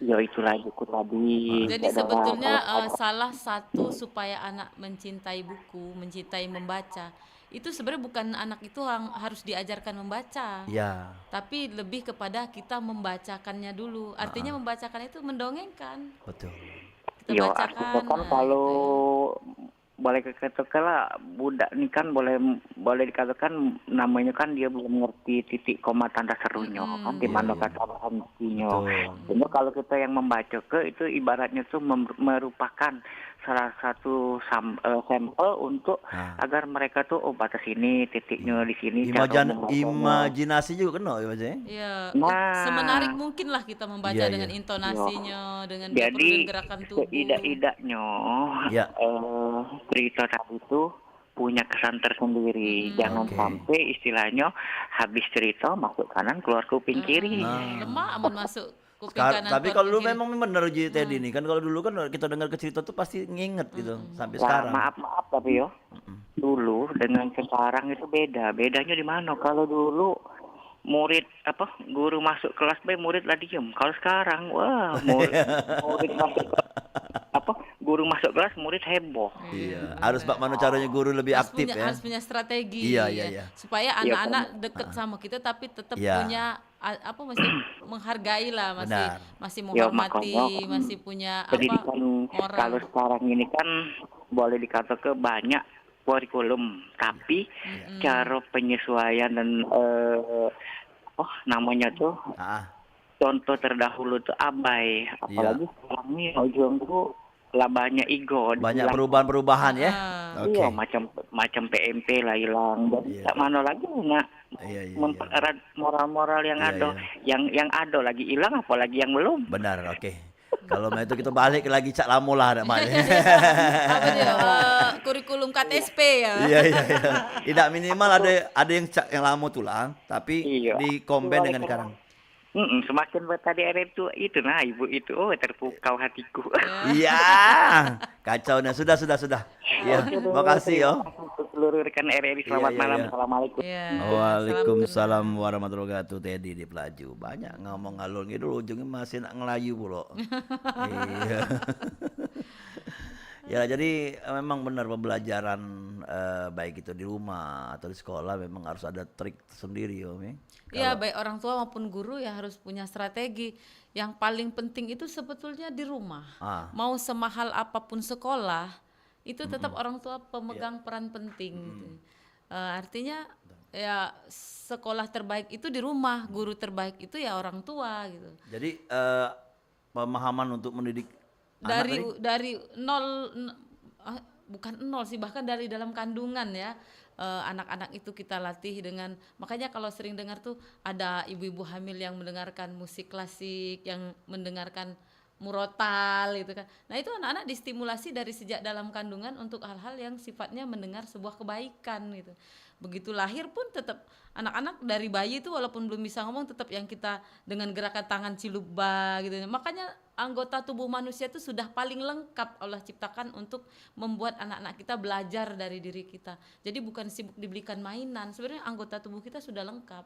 ya itulah buku tadi. Jadi sebetulnya salah satu supaya anak mencintai buku, mencintai membaca, itu sebenarnya bukan anak itu harus diajarkan membaca, Iya, tapi lebih kepada kita membacakannya dulu. Artinya membacakan itu mendongengkan. betul. Kita Yo, artinya bacakan, kan nah, kalau gitu ya. boleh dikatakan lah budak ini kan boleh dikatakan namanya kan dia belum mengerti titik koma tanda serunya kan di Iya, mana iya. kata berhentinya. Betul. Jadi kalau kita yang membaca ke itu ibaratnya tuh merupakan salah satu sampel untuk Nah, agar mereka tuh oh batas ini titiknya di sini cara membacanya. imajinasi juga kena ya Mas ya? Ya, semenarik Nah, mungkin lah kita membaca Iya, dengan iya. intonasinya, dengan dia perlu jadi dengan gerakan tubuh. seidak-idaknya Iya. cerita tadi itu punya kesan tersendiri. Jangan Oke. sampai istilahnya habis cerita masuk kanan keluar kuping kiri. Lemah aman masuk kuping Sekarang, kanan tapi keluar kalau dulu kuping kiri. memang benar Ji Teddy nih kan, kalau dulu kan kita dengar ke cerita tuh pasti nginget gitu sampai Nah, sekarang. maaf tapi yo dulu dengan sekarang itu beda. Bedanya di mana? Kalau dulu murid guru masuk kelas B murid lah diem. Kalau sekarang wah murid masuk guru masuk kelas murid heboh. Iya, harus bagaimana caranya guru lebih aktif ya. Harus punya strategi Iya, ya. iya. Supaya Iya, anak-anak deket sama kita tapi tetap Iya. punya masih menghargai lah, Benar. masih Ya menghormati, makanya masih punya pendidikan moral. kalau sekarang ini kan boleh dikatakan banyak kurikulum, tapi cara penyesuaian dan namanya tuh Ah, contoh terdahulu tuh abai, apalagi sekarang nih ujung tuh lah banyak ego. banyak dibilang, perubahan-perubahan ya. Oke. iya macam PMP lah hilang, jadi tak mana lagi nak Iya, iya, iya. mempererat moral-moral yang Iya, ada, iya. yang ada lagi hilang, apalagi yang belum. Benar, oke. Kalau mau itu kita balik lagi cak lamu lah ada maknya. Apa dia? Kurikulum KTSP ya. Iya, iya, iya. Tidak minimal ada yang cak yang lama tulang, tapi Iya. di combine dengan sekarang. Semakin tadi itu nah ibu itu terpukau hatiku. Iya. Kacaunya sudah. Ya, makasih yo. Untuk seluruh rekan RRI selamat Iya, malam. iya. Assalamualaikum. Iya. Waalaikumsalam warahmatullahi wabarakatuh. Teddy di Pelaju. Banyak ngomong ngalur ngidul ujungnya masih nak ngelayu pula. Iya. Ya jadi memang benar pembelajaran baik itu di rumah atau di sekolah memang harus ada trik sendiri Om ya. Iya, baik orang tua maupun guru ya harus punya strategi. Yang paling penting itu sebetulnya di rumah. Mau semahal apapun sekolah, itu tetap orang tua pemegang peran penting. Gitu. Artinya ya sekolah terbaik itu di rumah, guru terbaik itu ya orang tua gitu. Jadi pemahaman untuk mendidik Dari nol, bukan nol sih, bahkan dari dalam kandungan ya. Anak-anak itu kita latih dengan, makanya kalau sering dengar tuh ada ibu-ibu hamil yang mendengarkan musik klasik, yang mendengarkan murotal gitu kan. Nah itu anak-anak distimulasi dari sejak dalam kandungan untuk hal-hal yang sifatnya mendengar sebuah kebaikan gitu. Begitu lahir pun tetap anak-anak dari bayi itu walaupun belum bisa ngomong tetap yang kita dengan gerakan tangan ciluba gitu. Makanya anggota tubuh manusia itu sudah paling lengkap Allah ciptakan untuk membuat anak-anak kita belajar dari diri kita. Jadi bukan sibuk dibelikan mainan. Sebenarnya anggota tubuh kita sudah lengkap.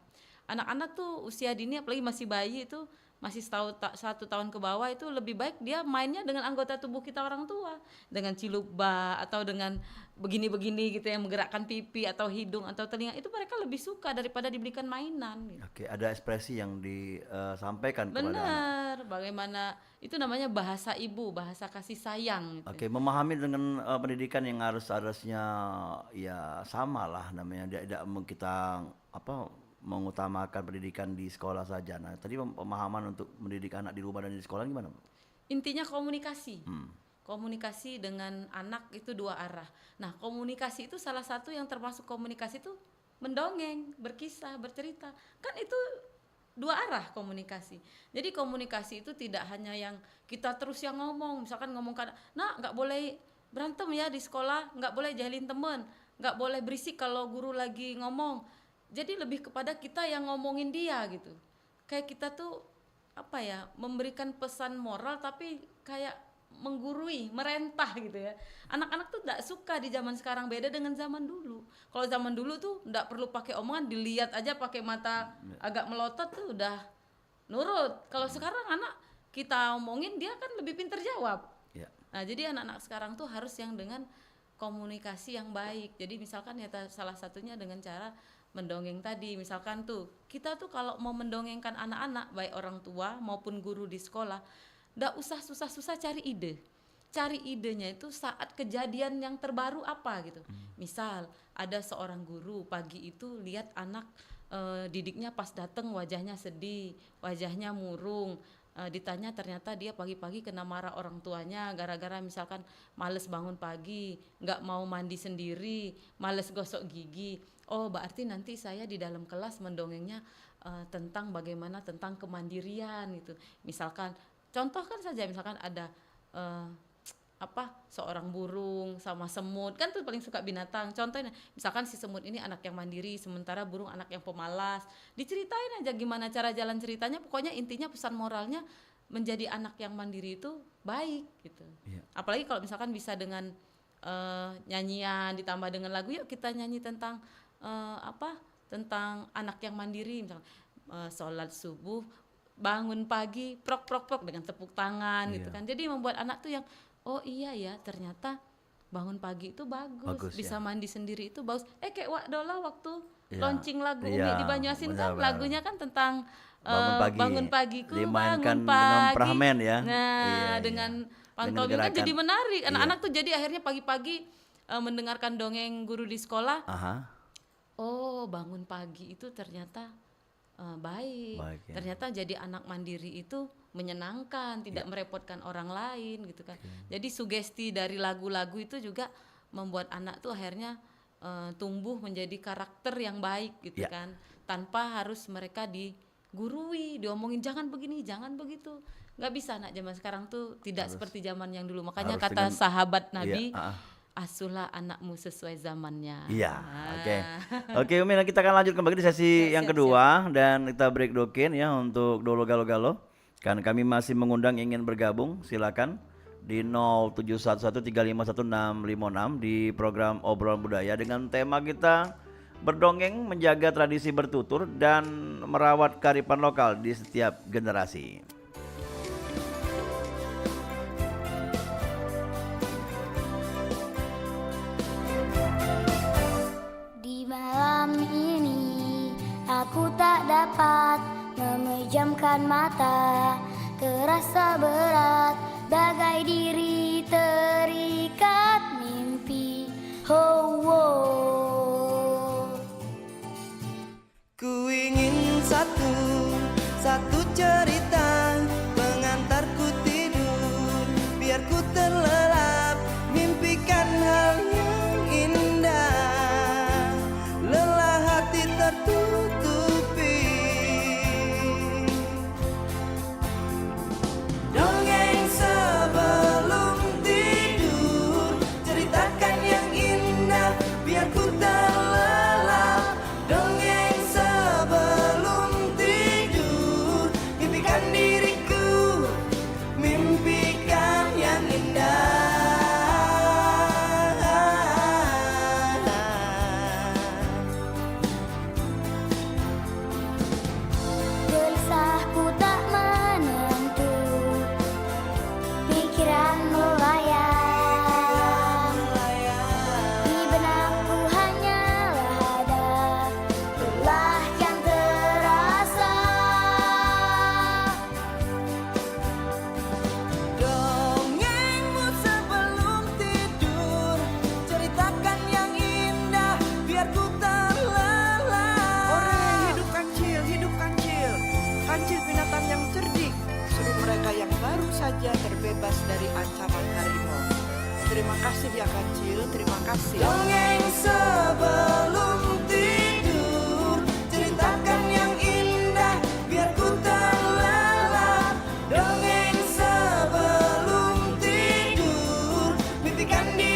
Anak-anak tuh usia dini apalagi masih bayi itu masih 1 tahun ke bawah itu lebih baik dia mainnya dengan anggota tubuh kita orang tua, dengan ciluba atau dengan begini-begini gitu yang menggerakkan pipi atau hidung atau telinga, itu mereka lebih suka daripada dibelikan mainan gitu. Oke, ada ekspresi yang disampaikan kepada anak. Benar, bagaimana itu namanya bahasa ibu, bahasa kasih sayang gitu. Oke, memahami dengan pendidikan yang harusnya ya sama lah namanya, tidak kita mengutamakan pendidikan di sekolah saja. Nah, tadi pemahaman untuk mendidik anak di rumah dan di sekolah gimana? Intinya komunikasi. Komunikasi dengan anak itu 2 arah. Nah, komunikasi itu salah satu yang termasuk komunikasi itu mendongeng, berkisah, bercerita. Kan itu 2 arah komunikasi. Jadi komunikasi itu tidak hanya yang kita terus yang ngomong, misalkan ngomong nah nggak boleh berantem ya di sekolah, nggak boleh jahilin temen, nggak boleh berisik kalau guru lagi ngomong. Jadi lebih kepada kita yang ngomongin dia gitu. Kayak kita tuh apa ya, memberikan pesan moral tapi kayak menggurui, merentah gitu ya. Anak-anak tuh tidak suka di zaman sekarang, beda dengan zaman dulu. Kalau zaman dulu tuh tidak perlu pakai omongan, dilihat aja pakai mata agak melotot tuh udah nurut. Kalau sekarang anak kita omongin dia kan lebih pintar jawab. Ya. Nah, jadi anak-anak sekarang tuh harus yang dengan komunikasi yang baik. Jadi misalkan ya salah satunya dengan cara mendongeng tadi. Misalkan tuh kita tuh kalau mau mendongengkan anak-anak, baik orang tua maupun guru di sekolah, nggak usah susah-susah cari ide. Cari idenya itu saat kejadian yang terbaru apa gitu. Misal ada seorang guru pagi itu lihat anak didiknya pas datang wajahnya sedih, wajahnya murung. Ditanya ternyata dia pagi-pagi kena marah orang tuanya gara-gara misalkan males bangun pagi, nggak mau mandi sendiri, males gosok gigi. Oh, berarti nanti saya di dalam kelas mendongengnya tentang bagaimana tentang kemandirian gitu. Misalkan contohkan saja, misalkan ada seorang burung sama semut, kan tuh paling suka binatang. Contohnya misalkan si semut ini anak yang mandiri, sementara burung anak yang pemalas. Diceritain aja gimana cara jalan ceritanya, pokoknya intinya pesan moralnya menjadi anak yang mandiri itu baik gitu. Yeah. Apalagi kalau misalkan bisa dengan nyanyian ditambah dengan lagu, yuk kita nyanyi tentang tentang anak yang mandiri, misalkan sholat subuh, bangun pagi, prok prok prok dengan tepuk tangan gitu kan. Jadi membuat anak tuh yang oh iya ya, ternyata bangun pagi itu bagus bisa mandi sendiri itu bagus. Kayak Wak Dola waktu launching lagu Umi di Banyuasin kan lagunya kan tentang bangun pagiku, bangun pagi. Pramen ya. Nah, dengan pantomim kan jadi menarik. Anak-anak tuh jadi akhirnya pagi-pagi mendengarkan dongeng guru di sekolah. Oh, bangun pagi itu ternyata baik ya. Ternyata jadi anak mandiri itu menyenangkan, tidak merepotkan orang lain gitu kan. Jadi sugesti dari lagu-lagu itu juga membuat anak tuh akhirnya tumbuh menjadi karakter yang baik gitu kan, tanpa harus mereka digurui, diomongin jangan begini, jangan begitu. Nggak bisa anak zaman sekarang tuh tidak seperti zaman yang dulu. Makanya kata sahabat Nabi, asuhlah anakmu sesuai zamannya. Iya, oke Umi, kita akan lanjut kembali di sesi yang kedua dan kita break dokin ya untuk Dolo Galo-Galo. Kan kami masih mengundang ingin bergabung, silakan di 0711351656 di program Obrolan Budaya dengan tema kita berdongeng, menjaga tradisi bertutur dan merawat kearifan lokal di setiap generasi. Di malam ini aku tak dapat memejamkan mata, terasa berat bagai diri terikat mimpi. Oh, oh. Ku ingin satu cerita mengantarku tidur, biar ku terlelap mimpikan hal yang indah, lelah hati tertutupi. Dongeng sebelum tidur, ceritakan yang indah biar ku terlelap. Dongeng sebelum tidur, mimpikan diriku, mimpikan yang indah. Gelisahku tak menentu, pikiran melayang. Di benakku hanyalah ada lelah yang terasa. Dongengmu sebelum tidur, ceritakan yang indah biar ku terlelap. Ore, hidup kancil, kancil binatang yang cerdik. Seru mereka yang baru saja terbebas dari ancaman harimau. Terima kasih ya kancil, terima kasih. Dongeng sebelum tidur, ceritakan yang indah biar ku terlelap. Dongeng sebelum tidur, mimpikan diriku,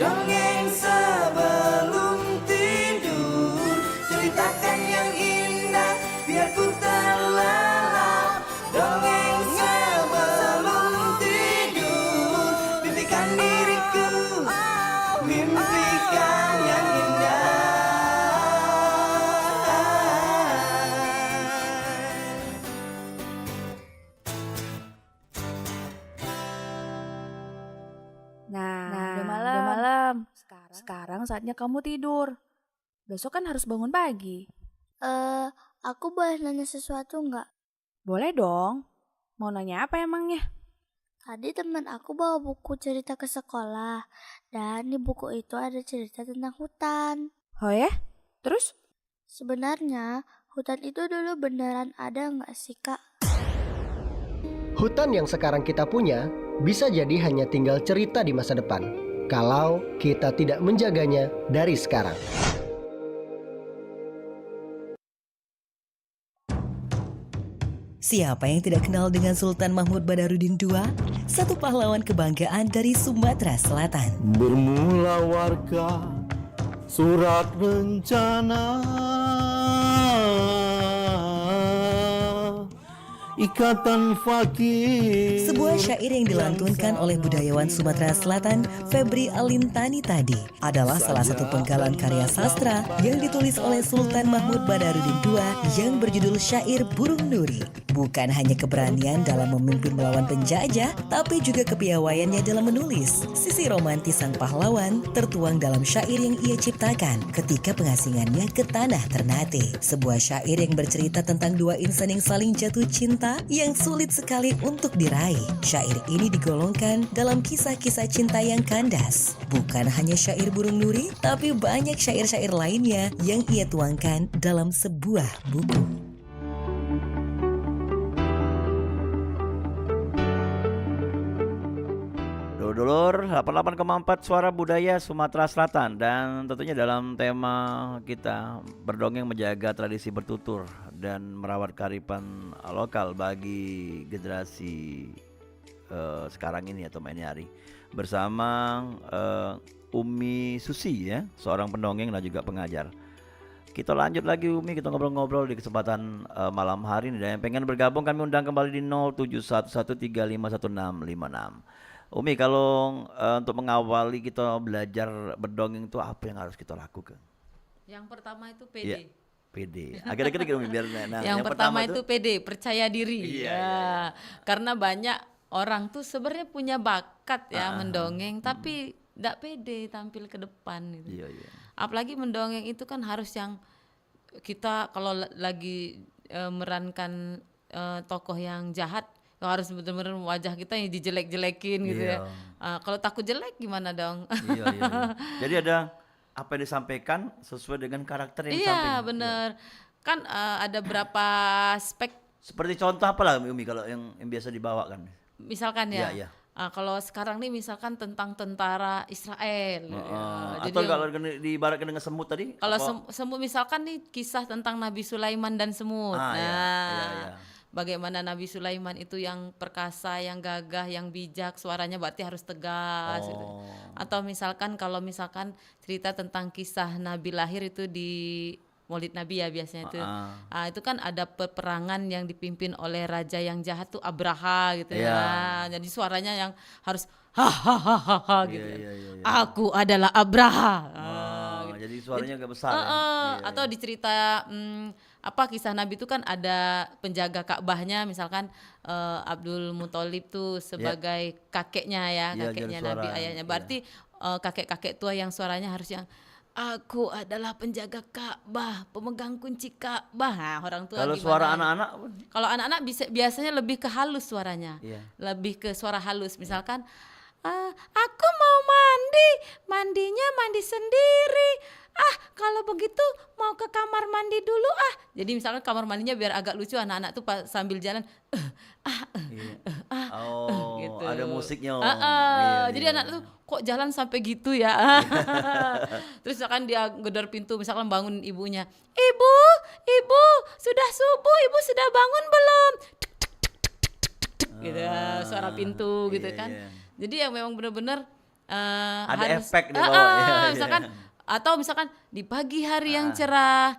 Dongeng sebelum tidur, ceritakan yang indah biar ku terlelap. Dongeng sebelum tidur, mimpikan diriku, mimpikan yang indah. Nah, udah malam. Sekarang saatnya kamu tidur. Besok kan harus bangun pagi. Aku boleh nanya sesuatu nggak? Boleh dong. Mau nanya apa emangnya? Tadi teman aku bawa buku cerita ke sekolah, dan di buku itu ada cerita tentang hutan. Oh ya? Terus? Sebenarnya, hutan itu dulu beneran ada nggak sih, Kak? Hutan yang sekarang kita punya bisa jadi hanya tinggal cerita di masa depan kalau kita tidak menjaganya dari sekarang. Siapa yang tidak kenal dengan Sultan Mahmud Badarudin II? Satu pahlawan kebanggaan dari Sumatera Selatan. Bermula warga surat rencana, ikatan fakir. Sebuah syair yang dilantunkan oleh budayawan Sumatera Selatan, Febri Alintani tadi, adalah salah satu penggalan karya sastra yang ditulis oleh Sultan Mahmud Badarudin II yang berjudul Syair Burung Nuri. Bukan hanya keberanian dalam memimpin melawan penjajah, tapi juga kepiawaiannya dalam menulis. Sisi romantis sang pahlawan tertuang dalam syair yang ia ciptakan ketika pengasingannya ke tanah Ternate. Sebuah syair yang bercerita tentang dua insan yang saling jatuh cinta yang sulit sekali untuk diraih. Syair ini digolongkan dalam kisah-kisah cinta yang kandas. Bukan hanya syair Burung Nuri, tapi banyak syair-syair lainnya yang ia tuangkan dalam sebuah buku. Dulur 88,4 Suara Budaya Sumatera Selatan, dan tentunya dalam tema kita berdongeng menjaga tradisi bertutur dan merawat kearifan lokal bagi generasi sekarang ini atau ini hari, bersama Umi Susi ya, seorang pendongeng dan juga pengajar. Kita lanjut lagi Umi, kita ngobrol-ngobrol di kesempatan malam hari ini. Dan yang pengen bergabung kami undang kembali di 0711351656. Umi, kalau untuk mengawali kita belajar berdongeng itu apa yang harus kita lakukan? Yang pertama itu PD. Ya, PD. Akhir-akhir Umi biar yang pertama itu PD, percaya diri. Iya. Karena banyak orang tuh sebenarnya punya bakat ya mendongeng, tapi tidak pede tampil ke depan gitu. Iya. Apalagi mendongeng itu kan harus yang kita kalau lagi merankan tokoh yang jahat, harus benar-benar wajah kita yang dijelek-jelekin gitu ya. Kalau takut jelek gimana dong? Iya. Jadi ada apa yang disampaikan sesuai dengan karakter yang disampaikan. Iya benar. Kan ada berapa aspek. Seperti contoh apa lah Umi kalau yang biasa dibawakan? Misalkan ya. Iya. Kalau sekarang nih misalkan tentang tentara Israel. Atau kalau diibaratkan dengan semut tadi? Kalau semut misalkan nih kisah tentang Nabi Sulaiman dan semut. Iya. Bagaimana Nabi Sulaiman itu yang perkasa, yang gagah, yang bijak, suaranya berarti harus tegas gitu. Atau misalkan kalau misalkan cerita tentang kisah Nabi lahir itu di Maulid Nabi ya biasanya itu. Itu kan ada peperangan yang dipimpin oleh raja yang jahat tuh Abraha gitu ya. Jadi suaranya yang harus hahaha gitu. Iya. Aku adalah Abraha. Gitu. Jadi suaranya agak besar. Atau di cerita kisah Nabi itu kan ada penjaga Ka'bahnya, misalkan Abdul Muthalib tuh sebagai kakeknya ya, kakeknya Nabi, ayahnya. Berarti kakek-kakek tua yang suaranya harus yang aku adalah penjaga Ka'bah, pemegang kunci Ka'bah. Nah, orang tua. Kalau suara anak-anak? Kalau anak-anak biasanya lebih ke halus suaranya. Lebih ke suara halus. Misalkan aku mau mandinya mandi sendiri. Kalau begitu mau ke kamar mandi dulu. Jadi misalkan kamar mandinya biar agak lucu, anak-anak tuh sambil jalan gitu. Ada musiknya. Jadi anak tuh kok jalan sampai gitu ya. Terus misalkan dia gedor pintu, misalkan bangun ibunya. Ibu, sudah subuh, ibu sudah bangun belum? Gitu, suara pintu gitu kan. Jadi yang memang benar-benar Ada harus efek di bawah. Iya. misalkan atau misalkan di pagi hari yang cerah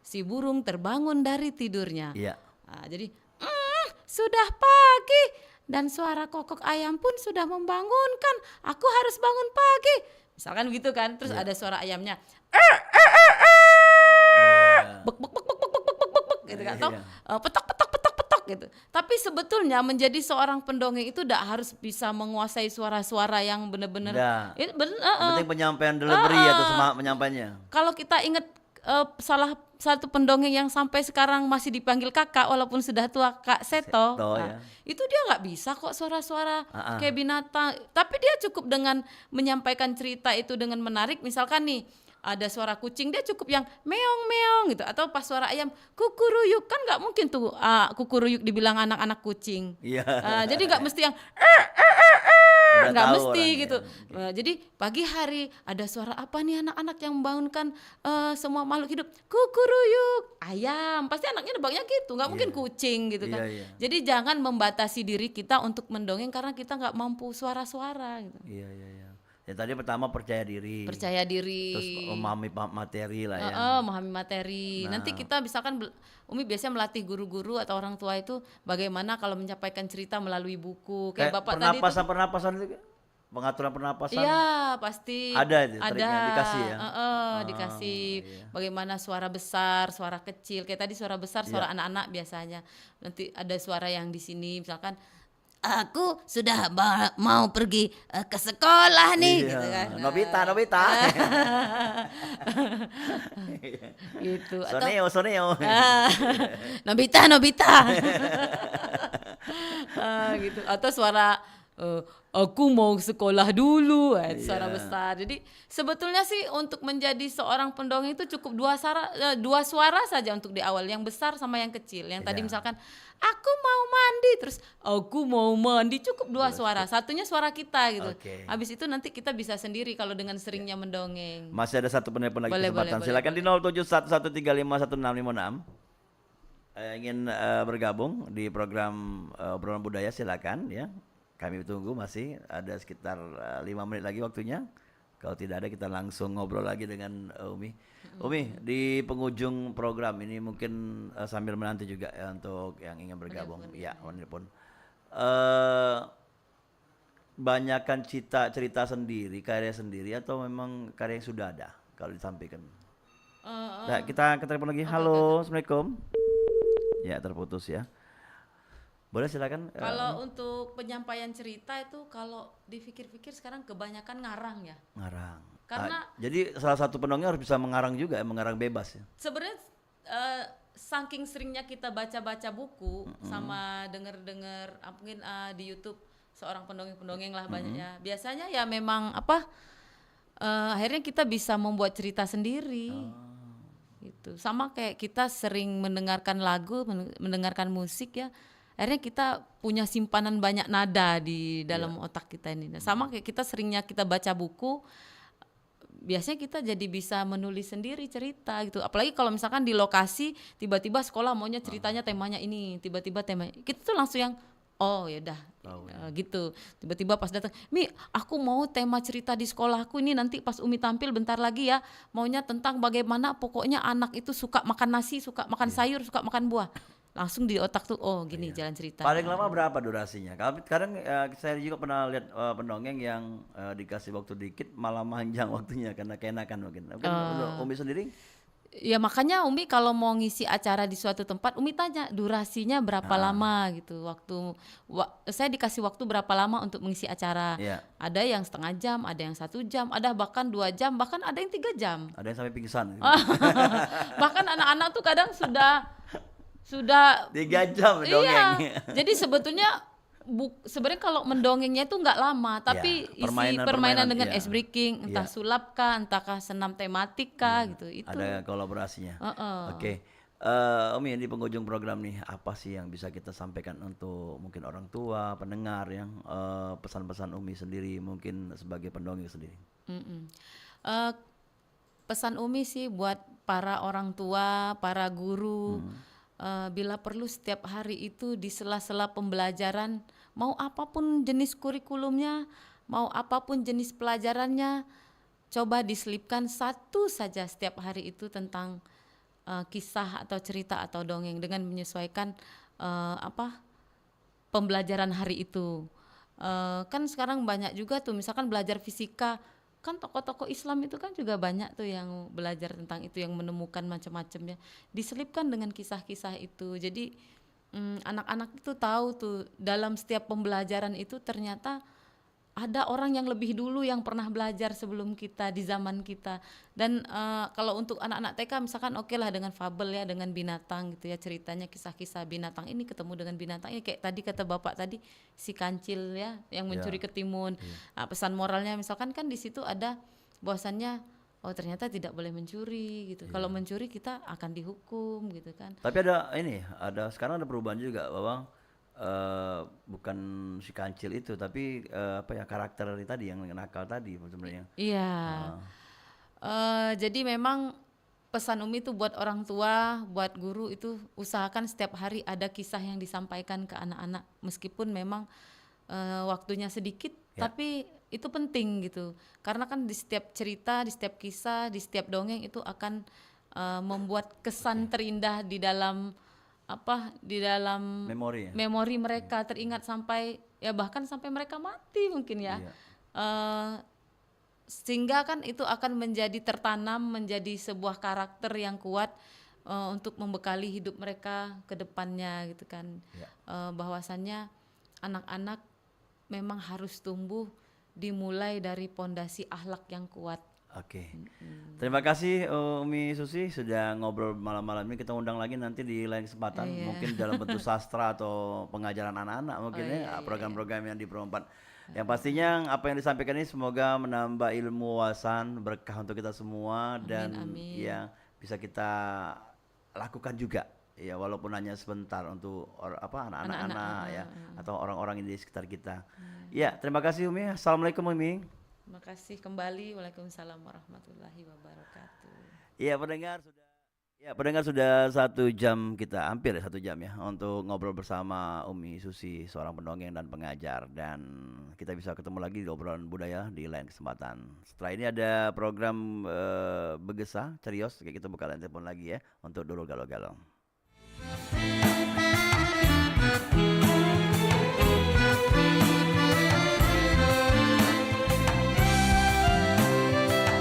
si burung terbangun dari tidurnya. Iya. Jadi sudah pagi dan suara kokok ayam pun sudah membangunkan. Aku harus bangun pagi. Misalkan gitu kan. Terus ada suara ayamnya. Bek bek bek bek bek bek bek bek bek gitu kan. Atau petok petok petok petok gitu. Tapi sebetulnya menjadi seorang pendongeng itu tidak harus bisa menguasai suara-suara yang benar-benar. Penting penyampaian delivery atau semangat penyampaiannya. Kalau kita ingat salah satu pendongeng yang sampai sekarang masih dipanggil kakak walaupun sudah tua, Kak Seto, ya. itu dia nggak bisa kok suara-suara kayak binatang, tapi dia cukup dengan menyampaikan cerita itu dengan menarik. Misalkan nih ada suara kucing, dia cukup yang meong meong gitu, atau pas suara ayam kukuruyuk, kan nggak mungkin tuh kukuruyuk dibilang anak-anak kucing. Jadi nggak mesti yang nggak mesti gitu. Jadi pagi hari ada suara apa nih anak-anak yang membangunkan semua makhluk hidup, kukuruyuk, ayam, pasti anaknya nebaknya gitu, nggak mungkin kucing gitu kan. Jadi jangan membatasi diri kita untuk mendongeng karena kita nggak mampu suara-suara gitu. Iya. Ya tadi pertama percaya diri. Terus memahami materi lah ya. Memahami materi. Nanti kita misalkan Umi biasanya melatih guru-guru atau orang tua itu bagaimana kalau menyampaikan cerita melalui buku. Kayak Bapak tadi itu. Pernapasan itu, pengaturan pernapasan. Iya, pasti. Ada itu triknya, dikasih ya. Dikasih bagaimana suara besar, suara kecil. Kayak tadi suara besar, suara anak-anak biasanya. Nanti ada suara yang di sini misalkan aku sudah mau pergi ke sekolah nih gitu kan. Nobita. Gitu. Soneo. Nobita. Gitu. Atau suara aku mau sekolah dulu, suara besar. Jadi sebetulnya sih untuk menjadi seorang pendongeng itu cukup dua suara saja untuk di awal, yang besar sama yang kecil. Yang tadi misalkan aku mau mandi, terus aku mau mandi, cukup dua suara. Satunya suara kita gitu. Habis itu nanti kita bisa sendiri kalau dengan seringnya mendongeng. Masih ada satu penelpon lagi kesempatan. Silakan di 0711351656. Ingin bergabung di program obrolan budaya, silakan ya. Kami tunggu, masih ada sekitar 5 menit lagi waktunya. Kalau tidak ada kita langsung ngobrol lagi dengan Umi. Umi, di penghujung program ini mungkin sambil menanti juga ya untuk yang ingin bergabung. Ya, menelpon. Banyakkan cerita sendiri, karya sendiri, atau memang karya yang sudah ada kalau disampaikan? Nah, kita telepon lagi. Halo, Assalamualaikum. Ya, terputus ya. Boleh silakan. Kalau untuk penyampaian cerita itu kalau dipikir-pikir sekarang kebanyakan ngarang ya. Ngarang. Karena jadi salah satu pendongeng harus bisa mengarang juga, mengarang bebas ya. Sebenarnya saking seringnya kita baca-baca buku sama denger-denger mungkin di YouTube seorang pendongeng-pendongeng lah banyaknya. Biasanya ya memang akhirnya kita bisa membuat cerita sendiri. Gitu. Sama kayak kita sering mendengarkan lagu, mendengarkan musik ya. Akhirnya kita punya simpanan banyak nada di dalam otak kita ini. Sama kayak kita seringnya kita baca buku, biasanya kita jadi bisa menulis sendiri cerita gitu. Apalagi kalau misalkan di lokasi tiba-tiba sekolah maunya ceritanya temanya ini, tiba-tiba tema kita tuh langsung yang gitu. Tiba-tiba pas datang, Mi, aku mau tema cerita di sekolahku ini nanti pas Umi tampil bentar lagi ya, maunya tentang bagaimana pokoknya anak itu suka makan nasi, suka makan sayur, suka makan buah. Langsung di otak tuh, gini jalan cerita. Paling lama berapa durasinya? Kadang saya juga pernah lihat pendongeng yang dikasih waktu dikit malah manjang waktunya karena keenakan mungkin. Umi sendiri? Ya makanya Umi kalau mau ngisi acara di suatu tempat, Umi tanya durasinya berapa lama gitu. Saya dikasih waktu berapa lama untuk mengisi acara. Ada yang setengah jam, ada yang 1 jam, ada bahkan 2 jam, bahkan ada yang 3 jam. Ada yang sampai pingsan. Bahkan anak-anak tuh kadang sudah 3 jam mendongeng. Iya. Jadi sebetulnya sebenarnya kalau mendongengnya itu nggak lama, tapi isi permainan dengan ice breaking, entah sulap kah, entahkah senam tematik kah gitu. Itu ada kolaborasinya. Oke. Umi, di penghujung program nih, apa sih yang bisa kita sampaikan untuk mungkin orang tua, pendengar yang pesan-pesan Umi sendiri mungkin sebagai pendongeng sendiri? Pesan Umi sih buat para orang tua, para guru. Bila perlu setiap hari itu di sela-sela pembelajaran, mau apapun jenis kurikulumnya, mau apapun jenis pelajarannya, coba diselipkan satu saja setiap hari itu tentang kisah atau cerita atau dongeng dengan menyesuaikan pembelajaran hari itu. Kan sekarang banyak juga tuh misalkan belajar fisika, kan tokoh-tokoh Islam itu kan juga banyak tuh yang belajar tentang itu, yang menemukan macam-macamnya, diselipkan dengan kisah-kisah itu. Jadi anak-anak itu tahu tuh dalam setiap pembelajaran itu ternyata ada orang yang lebih dulu yang pernah belajar sebelum kita di zaman kita. Dan kalau untuk anak-anak TK misalkan oke lah dengan fabel ya, dengan binatang gitu ya, ceritanya kisah-kisah binatang ini ketemu dengan binatang ini, kayak tadi kata Bapak tadi si kancil ya yang mencuri ketimun. Pesan moralnya misalkan kan di situ ada bahwasannya oh ternyata tidak boleh mencuri gitu. Kalau mencuri kita akan dihukum gitu kan. Tapi ada sekarang ada perubahan juga bahwa bukan si kancil itu, tapi karakter tadi yang nakal tadi sebenarnya. Iya. Jadi memang pesan Umi itu buat orang tua, buat guru itu usahakan setiap hari ada kisah yang disampaikan ke anak-anak, meskipun memang waktunya sedikit, tapi itu penting gitu. Karena kan di setiap cerita, di setiap kisah, di setiap dongeng itu akan membuat kesan terindah di dalam memori mereka, teringat sampai ya bahkan sampai mereka mati mungkin ya. Sehingga kan itu akan menjadi tertanam menjadi sebuah karakter yang kuat untuk membekali hidup mereka ke depannya gitu kan. Bahwasannya anak-anak memang harus tumbuh dimulai dari pondasi akhlak yang kuat. Oke. Terima kasih Umi Susi sudah ngobrol malam-malam ini. Kita undang lagi nanti di lain kesempatan, mungkin dalam bentuk sastra atau pengajaran anak-anak mungkin program-program yang di Pro 4. Yang pastinya apa yang disampaikan ini semoga menambah ilmu wawasan, berkah untuk kita semua dan ya bisa kita lakukan juga ya, walaupun hanya sebentar untuk anak-anak ya atau orang-orang di sekitar kita. Ya, terima kasih Umi. Assalamualaikum Umi. Terima kasih kembali. Waalaikumsalam warahmatullahi wabarakatuh. Iya pendengar sudah 1 jam kita, hampir 1 jam ya untuk ngobrol bersama Umi Susi, seorang pendongeng dan pengajar, dan kita bisa ketemu lagi di obrolan budaya di lain kesempatan. Setelah ini ada program Begesa Cerios, kayak kita buka line telepon lagi ya untuk dulu galau-galau.